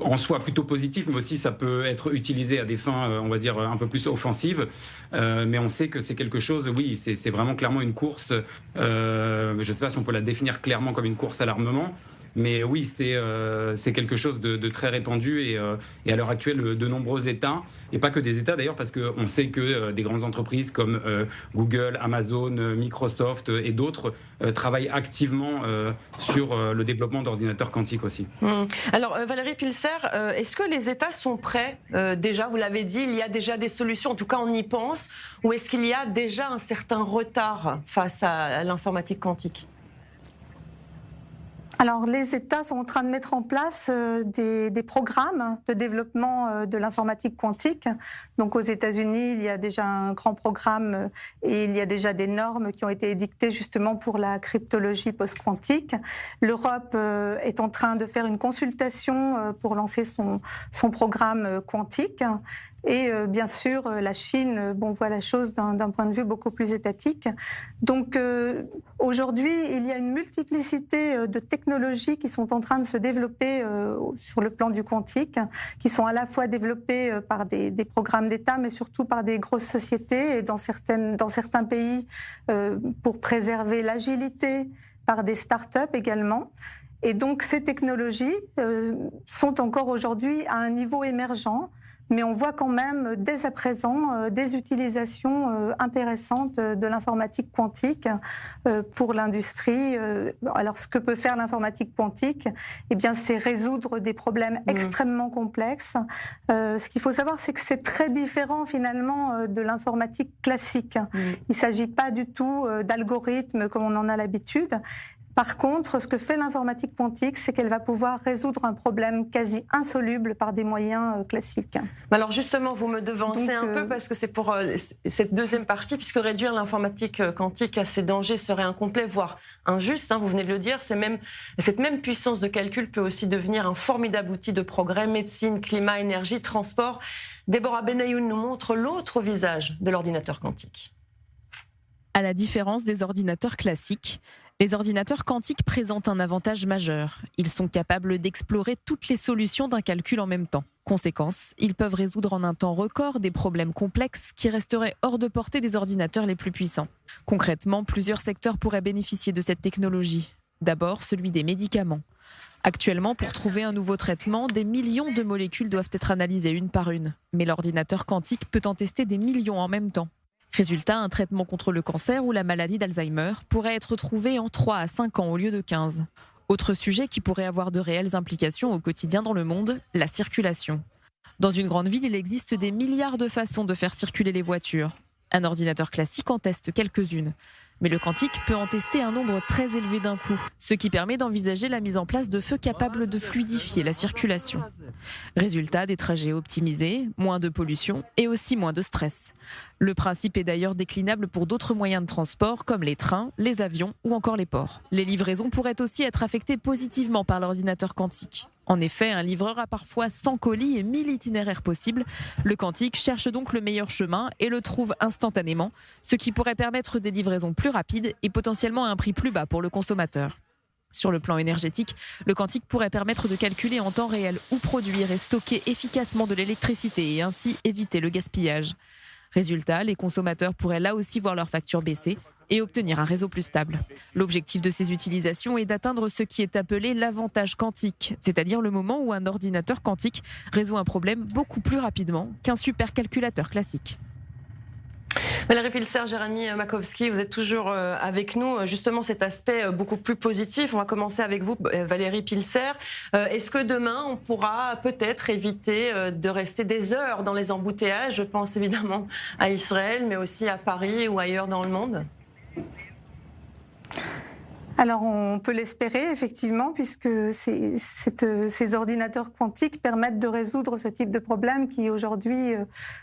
en soi plutôt positif, mais aussi ça peut être utilisé à des fins, on va dire, un peu plus offensives. Mais on sait que c'est quelque chose, oui, c'est vraiment clairement une course. Je ne sais pas si on peut la définir clairement comme une course à l'armement. Mais oui, c'est quelque chose de très répandu et à l'heure actuelle, de nombreux États, et pas que des États d'ailleurs, parce qu'on sait que des grandes entreprises comme Google, Amazon, Microsoft et d'autres travaillent activement sur le développement d'ordinateurs quantiques aussi. Alors Valérie Pilser, est-ce que les États sont prêts déjà, vous l'avez dit, il y a déjà des solutions, en tout cas on y pense, ou est-ce qu'il y a déjà un certain retard face à l'informatique quantique ? Alors, les États sont en train de mettre en place des programmes de développement de l'informatique quantique. Donc, aux États-Unis, il y a déjà un grand programme et il y a déjà des normes qui ont été édictées justement pour la cryptologie post-quantique. L'Europe est en train de faire une consultation pour lancer son programme quantique. Et bien sûr, la Chine voit la chose d'un point de vue beaucoup plus étatique. Donc aujourd'hui, il y a une multiplicité de technologies qui sont en train de se développer sur le plan du quantique, qui sont à la fois développées par des programmes d'État, mais surtout par des grosses sociétés et dans certains pays pour préserver l'agilité, par des start-up également. Et donc ces technologies sont encore aujourd'hui à un niveau émergent. Mais on voit quand même dès à présent des utilisations intéressantes de l'informatique quantique pour l'industrie. Alors ce que peut faire l'informatique quantique, eh bien c'est résoudre des problèmes extrêmement complexes. Ce qu'il faut savoir, c'est que c'est très différent finalement de l'informatique classique. Il ne s'agit pas du tout d'algorithmes comme on en a l'habitude. Par contre, ce que fait l'informatique quantique, c'est qu'elle va pouvoir résoudre un problème quasi insoluble par des moyens classiques. Alors justement, vous me devancez un peu parce que c'est pour cette deuxième partie, puisque réduire l'informatique quantique à ses dangers serait incomplet, voire injuste, vous venez de le dire. Cette même puissance de calcul peut aussi devenir un formidable outil de progrès, médecine, climat, énergie, transport. Déborah Benayoun nous montre l'autre visage de l'ordinateur quantique. À la différence des ordinateurs classiques, les ordinateurs quantiques présentent un avantage majeur. Ils sont capables d'explorer toutes les solutions d'un calcul en même temps. Conséquence, ils peuvent résoudre en un temps record des problèmes complexes qui resteraient hors de portée des ordinateurs les plus puissants. Concrètement, plusieurs secteurs pourraient bénéficier de cette technologie. D'abord, celui des médicaments. Actuellement, pour trouver un nouveau traitement, des millions de molécules doivent être analysées une par une. Mais l'ordinateur quantique peut en tester des millions en même temps. Résultat, un traitement contre le cancer ou la maladie d'Alzheimer pourrait être trouvé en 3 à 5 ans au lieu de 15. Autre sujet qui pourrait avoir de réelles implications au quotidien dans le monde, la circulation. Dans une grande ville, il existe des milliards de façons de faire circuler les voitures. Un ordinateur classique en teste quelques-unes. Mais le quantique peut en tester un nombre très élevé d'un coup, ce qui permet d'envisager la mise en place de feux capables de fluidifier la circulation. Résultat, des trajets optimisés, moins de pollution et aussi moins de stress. Le principe est d'ailleurs déclinable pour d'autres moyens de transport comme les trains, les avions ou encore les ports. Les livraisons pourraient aussi être affectées positivement par l'ordinateur quantique. En effet, un livreur a parfois 100 colis et 1000 itinéraires possibles. Le quantique cherche donc le meilleur chemin et le trouve instantanément, ce qui pourrait permettre des livraisons plus rapides et potentiellement à un prix plus bas pour le consommateur. Sur le plan énergétique, le quantique pourrait permettre de calculer en temps réel où produire et stocker efficacement de l'électricité et ainsi éviter le gaspillage. Résultat, les consommateurs pourraient là aussi voir leur facture baisser et obtenir un réseau plus stable. L'objectif de ces utilisations est d'atteindre ce qui est appelé l'avantage quantique, c'est-à-dire le moment où un ordinateur quantique résout un problème beaucoup plus rapidement qu'un supercalculateur classique. Valérie Pilcer, Jérémy Makowski, vous êtes toujours avec nous. Justement, cet aspect beaucoup plus positif. On va commencer avec vous, Valérie Pilcer. Est-ce que demain, on pourra peut-être éviter de rester des heures dans les embouteillages? Je pense évidemment à Israël, mais aussi à Paris ou ailleurs dans le monde. Alors on peut l'espérer effectivement, puisque ces ordinateurs quantiques permettent de résoudre ce type de problèmes qui aujourd'hui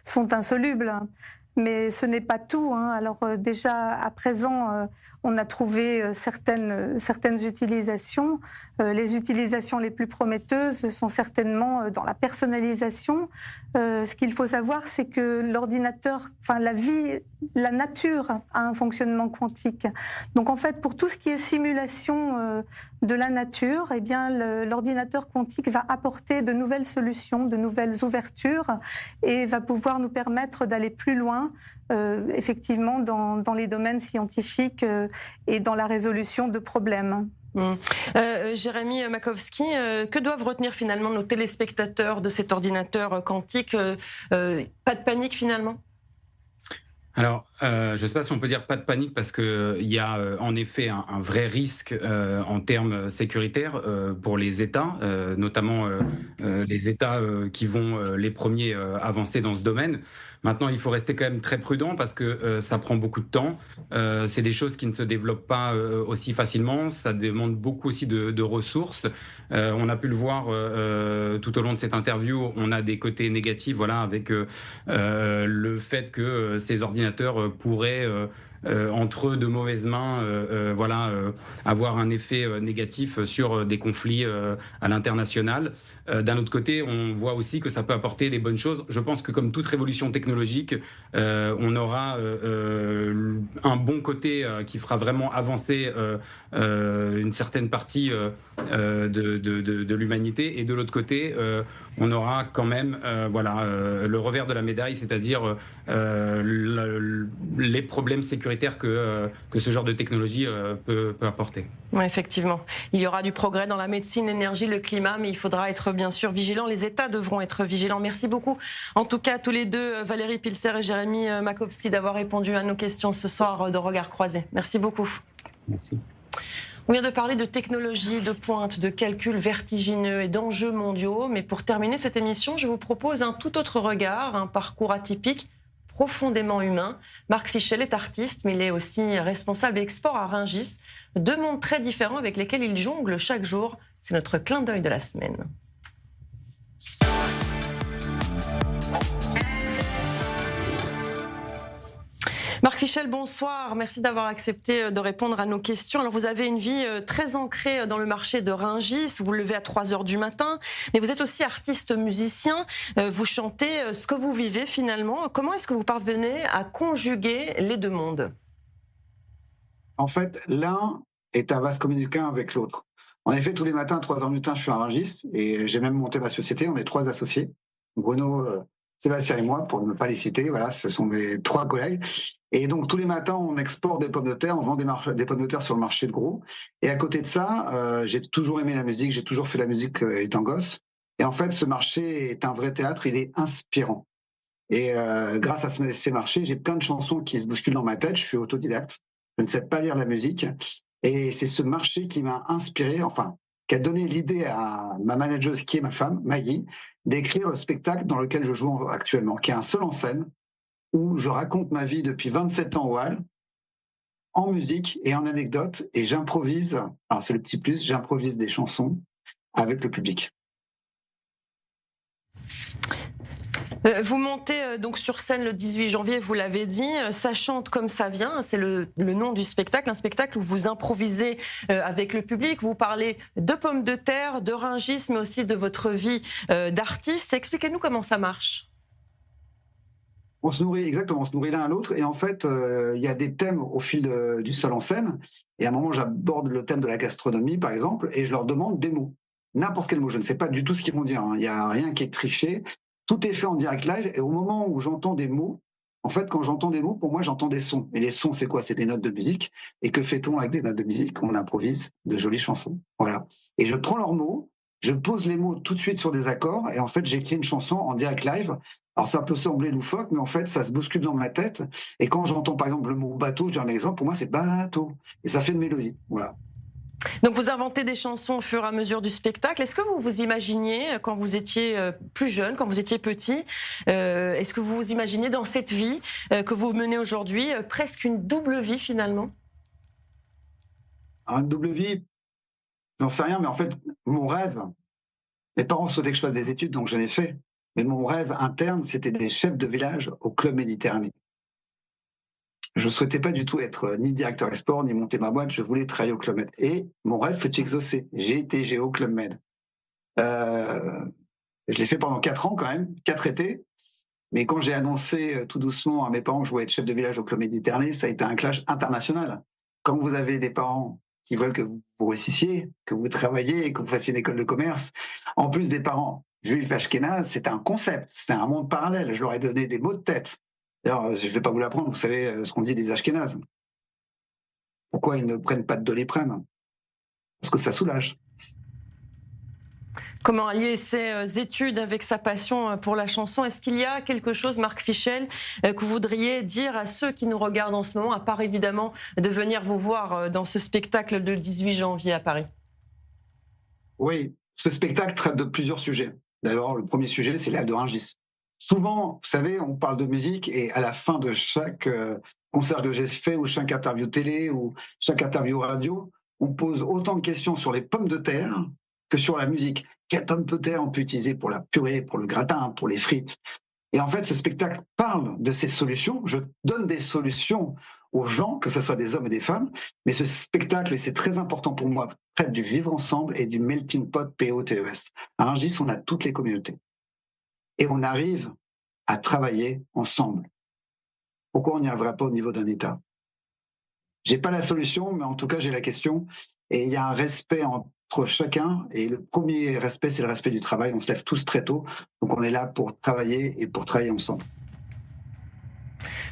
sont insolubles. Mais ce n'est pas tout. Alors déjà à présent, on a trouvé certaines utilisations. Les utilisations les plus prometteuses sont certainement dans la personnalisation. Ce qu'il faut savoir, c'est que l'ordinateur, la nature a un fonctionnement quantique. Donc en fait, pour tout ce qui est simulation de la nature, eh bien l'ordinateur quantique va apporter de nouvelles solutions, de nouvelles ouvertures et va pouvoir nous permettre d'aller plus loin. Effectivement dans les domaines scientifiques et dans la résolution de problèmes. Jérémy Makowski, que doivent retenir finalement nos téléspectateurs de cet ordinateur quantique? Pas de panique finalement? Alors, je ne sais pas si on peut dire pas de panique parce qu'il y a en effet un vrai risque en termes sécuritaires pour les États, notamment les États qui vont les premiers avancer dans ce domaine. Maintenant, il faut rester quand même très prudent parce que ça prend beaucoup de temps. C'est des choses qui ne se développent pas aussi facilement. Ça demande beaucoup aussi de ressources. On a pu le voir tout au long de cette interview. On a des côtés négatifs, voilà, avec le fait que ces ordinateurs pourraient entre de mauvaises mains, avoir un effet négatif sur des conflits à l'international. D'un autre côté, on voit aussi que ça peut apporter des bonnes choses. Je pense que comme toute révolution technologique, on aura un bon côté qui fera vraiment avancer une certaine partie de l'humanité, et de l'autre côté, on aura quand même le revers de la médaille, c'est-à-dire les problèmes sécuritaires que ce genre de technologie peut apporter. Oui, effectivement. Il y aura du progrès dans la médecine, l'énergie, le climat, mais il faudra être bien sûr vigilant. Les États devront être vigilants. Merci beaucoup, en tout cas, tous les deux, Valérie Pilser et Jérémy Makowski, d'avoir répondu à nos questions ce soir de Regard Croisé. Merci beaucoup. Merci. On vient de parler de technologie, de pointe, de calculs vertigineux et d'enjeux mondiaux. Mais pour terminer cette émission, je vous propose un tout autre regard, un parcours atypique, profondément humain. Marc Fischel est artiste, mais il est aussi responsable export à Rungis. Deux mondes très différents avec lesquels il jongle chaque jour. C'est notre clin d'œil de la semaine. Marc Fischel, bonsoir. Merci d'avoir accepté de répondre à nos questions. Alors, vous avez une vie très ancrée dans le marché de Rungis. Vous vous levez à 3h du matin, mais vous êtes aussi artiste musicien. Vous chantez ce que vous vivez finalement. Comment est-ce que vous parvenez à conjuguer les deux mondes ? En fait, l'un est un vase communicant avec l'autre. En effet, tous les matins à 3h du matin, je suis à Rungis et j'ai même monté ma société. On est 3 associés. Bruno, Sébastien et moi, pour ne pas les citer, voilà, ce sont mes 3 collègues. Et donc, tous les matins, on exporte des pommes de terre, on vend des pommes de terre sur le marché de gros. Et à côté de ça, j'ai toujours aimé la musique, j'ai toujours fait la musique étant gosse. Et en fait, ce marché est un vrai théâtre, il est inspirant. Et grâce à ces marchés, j'ai plein de chansons qui se bousculent dans ma tête, je suis autodidacte, je ne sais pas lire la musique. Et c'est ce marché qui m'a inspiré, qui a donné l'idée à ma manageuse, qui est ma femme, Maggie, d'écrire le spectacle dans lequel je joue actuellement, qui est un seul en scène, où je raconte ma vie depuis 27 ans au Halles, en musique et en anecdotes, et j'improvise, alors c'est le petit plus, j'improvise des chansons avec le public. Vous montez donc sur scène le 18 janvier, vous l'avez dit, ça chante comme ça vient, c'est le nom du spectacle, un spectacle où vous improvisez avec le public, vous parlez de pommes de terre, de Rungis, mais aussi de votre vie d'artiste. Expliquez-nous comment ça marche. On se nourrit, exactement, on se nourrit l'un à l'autre, et en fait, il y a des thèmes au fil du seul en scène, et à un moment, j'aborde le thème de la gastronomie, par exemple, et je leur demande des mots, n'importe quel mot, je ne sais pas du tout ce qu'ils vont dire, il n'y a rien qui est triché. Tout est fait en direct live, et au moment où j'entends des mots, en fait, quand j'entends des mots, pour moi, j'entends des sons. Et les sons, c'est quoi ? C'est des notes de musique. Et que fait-on avec des notes de musique ? On improvise de jolies chansons. Voilà. Et je prends leurs mots, je pose les mots tout de suite sur des accords, et en fait, j'écris une chanson en direct live. Alors, ça peut sembler loufoque, mais en fait, ça se bouscule dans ma tête. Et quand j'entends, par exemple, le mot bateau, je dis un exemple, pour moi, c'est bateau. Et ça fait une mélodie. Voilà. Donc vous inventez des chansons au fur et à mesure du spectacle. Est-ce que vous vous imaginiez, quand vous étiez plus jeune, quand vous étiez petit, est-ce que vous vous imaginez dans cette vie que vous menez aujourd'hui, presque une double vie finalement ? Alors, une double vie, j'en sais rien, mais en fait, mon rêve, mes parents souhaitaient que je fasse des études, donc j'en ai fait. Mais mon rêve interne, c'était des chefs de village au Club Méditerranée. Je ne souhaitais pas du tout être ni directeur export, ni monter ma boîte. Je voulais travailler au Club Med. Et mon rêve fut exaucé. J'ai été géo Club Med. Je l'ai fait pendant 4 ans quand même, 4 étés. Mais quand j'ai annoncé tout doucement à mes parents que je voulais être chef de village au Club Méditerranée, ça a été un clash international. Quand vous avez des parents qui veulent que vous réussissiez, que vous travailliez, que vous fassiez une école de commerce, en plus des parents juifs ashkénazes, c'est un concept, c'est un monde parallèle. Je leur ai donné des mots de tête. D'ailleurs, je ne vais pas vous l'apprendre, vous savez ce qu'on dit des Ashkénazes. Pourquoi ils ne prennent pas de Doliprane ? Parce que ça soulage. Comment allier ses études avec sa passion pour la chanson? Est-ce qu'il y a quelque chose, Marc Fichel, que vous voudriez dire à ceux qui nous regardent en ce moment, à part évidemment de venir vous voir dans ce spectacle de 18 janvier à Paris? Oui, ce spectacle traite de plusieurs sujets. D'abord, le premier sujet, c'est l'Halles de Rungis. Souvent, vous savez, on parle de musique et à la fin de chaque concert que j'ai fait ou chaque interview télé ou chaque interview radio, on pose autant de questions sur les pommes de terre que sur la musique. Quelles pommes de terre on peut utiliser pour la purée, pour le gratin, pour les frites? Et en fait, ce spectacle parle de ces solutions. Je donne des solutions aux gens, que ce soit des hommes et des femmes. Mais ce spectacle, et c'est très important pour moi, traite du vivre ensemble et du melting pot POTES. À Rungis, on a toutes les communautés. Et on arrive à travailler ensemble. Pourquoi on n'y arriverait pas au niveau d'un État? J'ai pas la solution, mais en tout cas, j'ai la question. Et il y a un respect entre chacun. Et le premier respect, c'est le respect du travail. On se lève tous très tôt. Donc on est là pour travailler et pour travailler ensemble.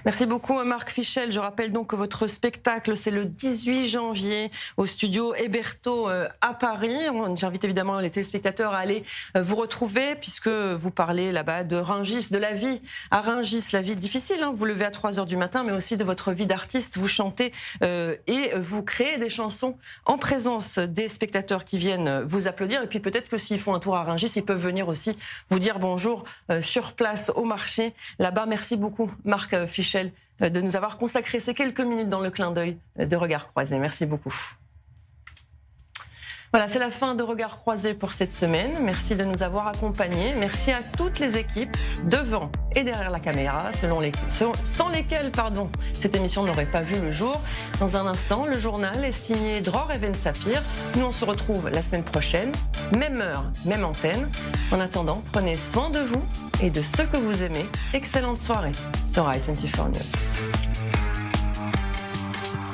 Merci beaucoup Marc Fichel. Je rappelle donc que votre spectacle, c'est le 18 janvier au studio Héberto à Paris. J'invite évidemment les téléspectateurs à aller vous retrouver puisque vous parlez là-bas de Rungis, de la vie à Rungis, la vie difficile. Hein. Vous levez à 3 h du matin, mais aussi de votre vie d'artiste. Vous chantez et vous créez des chansons en présence des spectateurs qui viennent vous applaudir. Et puis peut-être que s'ils font un tour à Rungis, ils peuvent venir aussi vous dire bonjour sur place au marché là-bas. Merci beaucoup Marc Fichel de nous avoir consacré ces quelques minutes dans le clin d'œil de Regards Croisés. Merci beaucoup. Voilà, c'est la fin de Regards Croisés pour cette semaine. Merci de nous avoir accompagnés. Merci à toutes les équipes devant et derrière la caméra, sans lesquelles cette émission n'aurait pas vu le jour. Dans un instant, le journal est signé Dror et Ben Sapir. Nous, on se retrouve la semaine prochaine, même heure, même antenne. En attendant, prenez soin de vous et de ceux que vous aimez. Excellente soirée sur i24 News.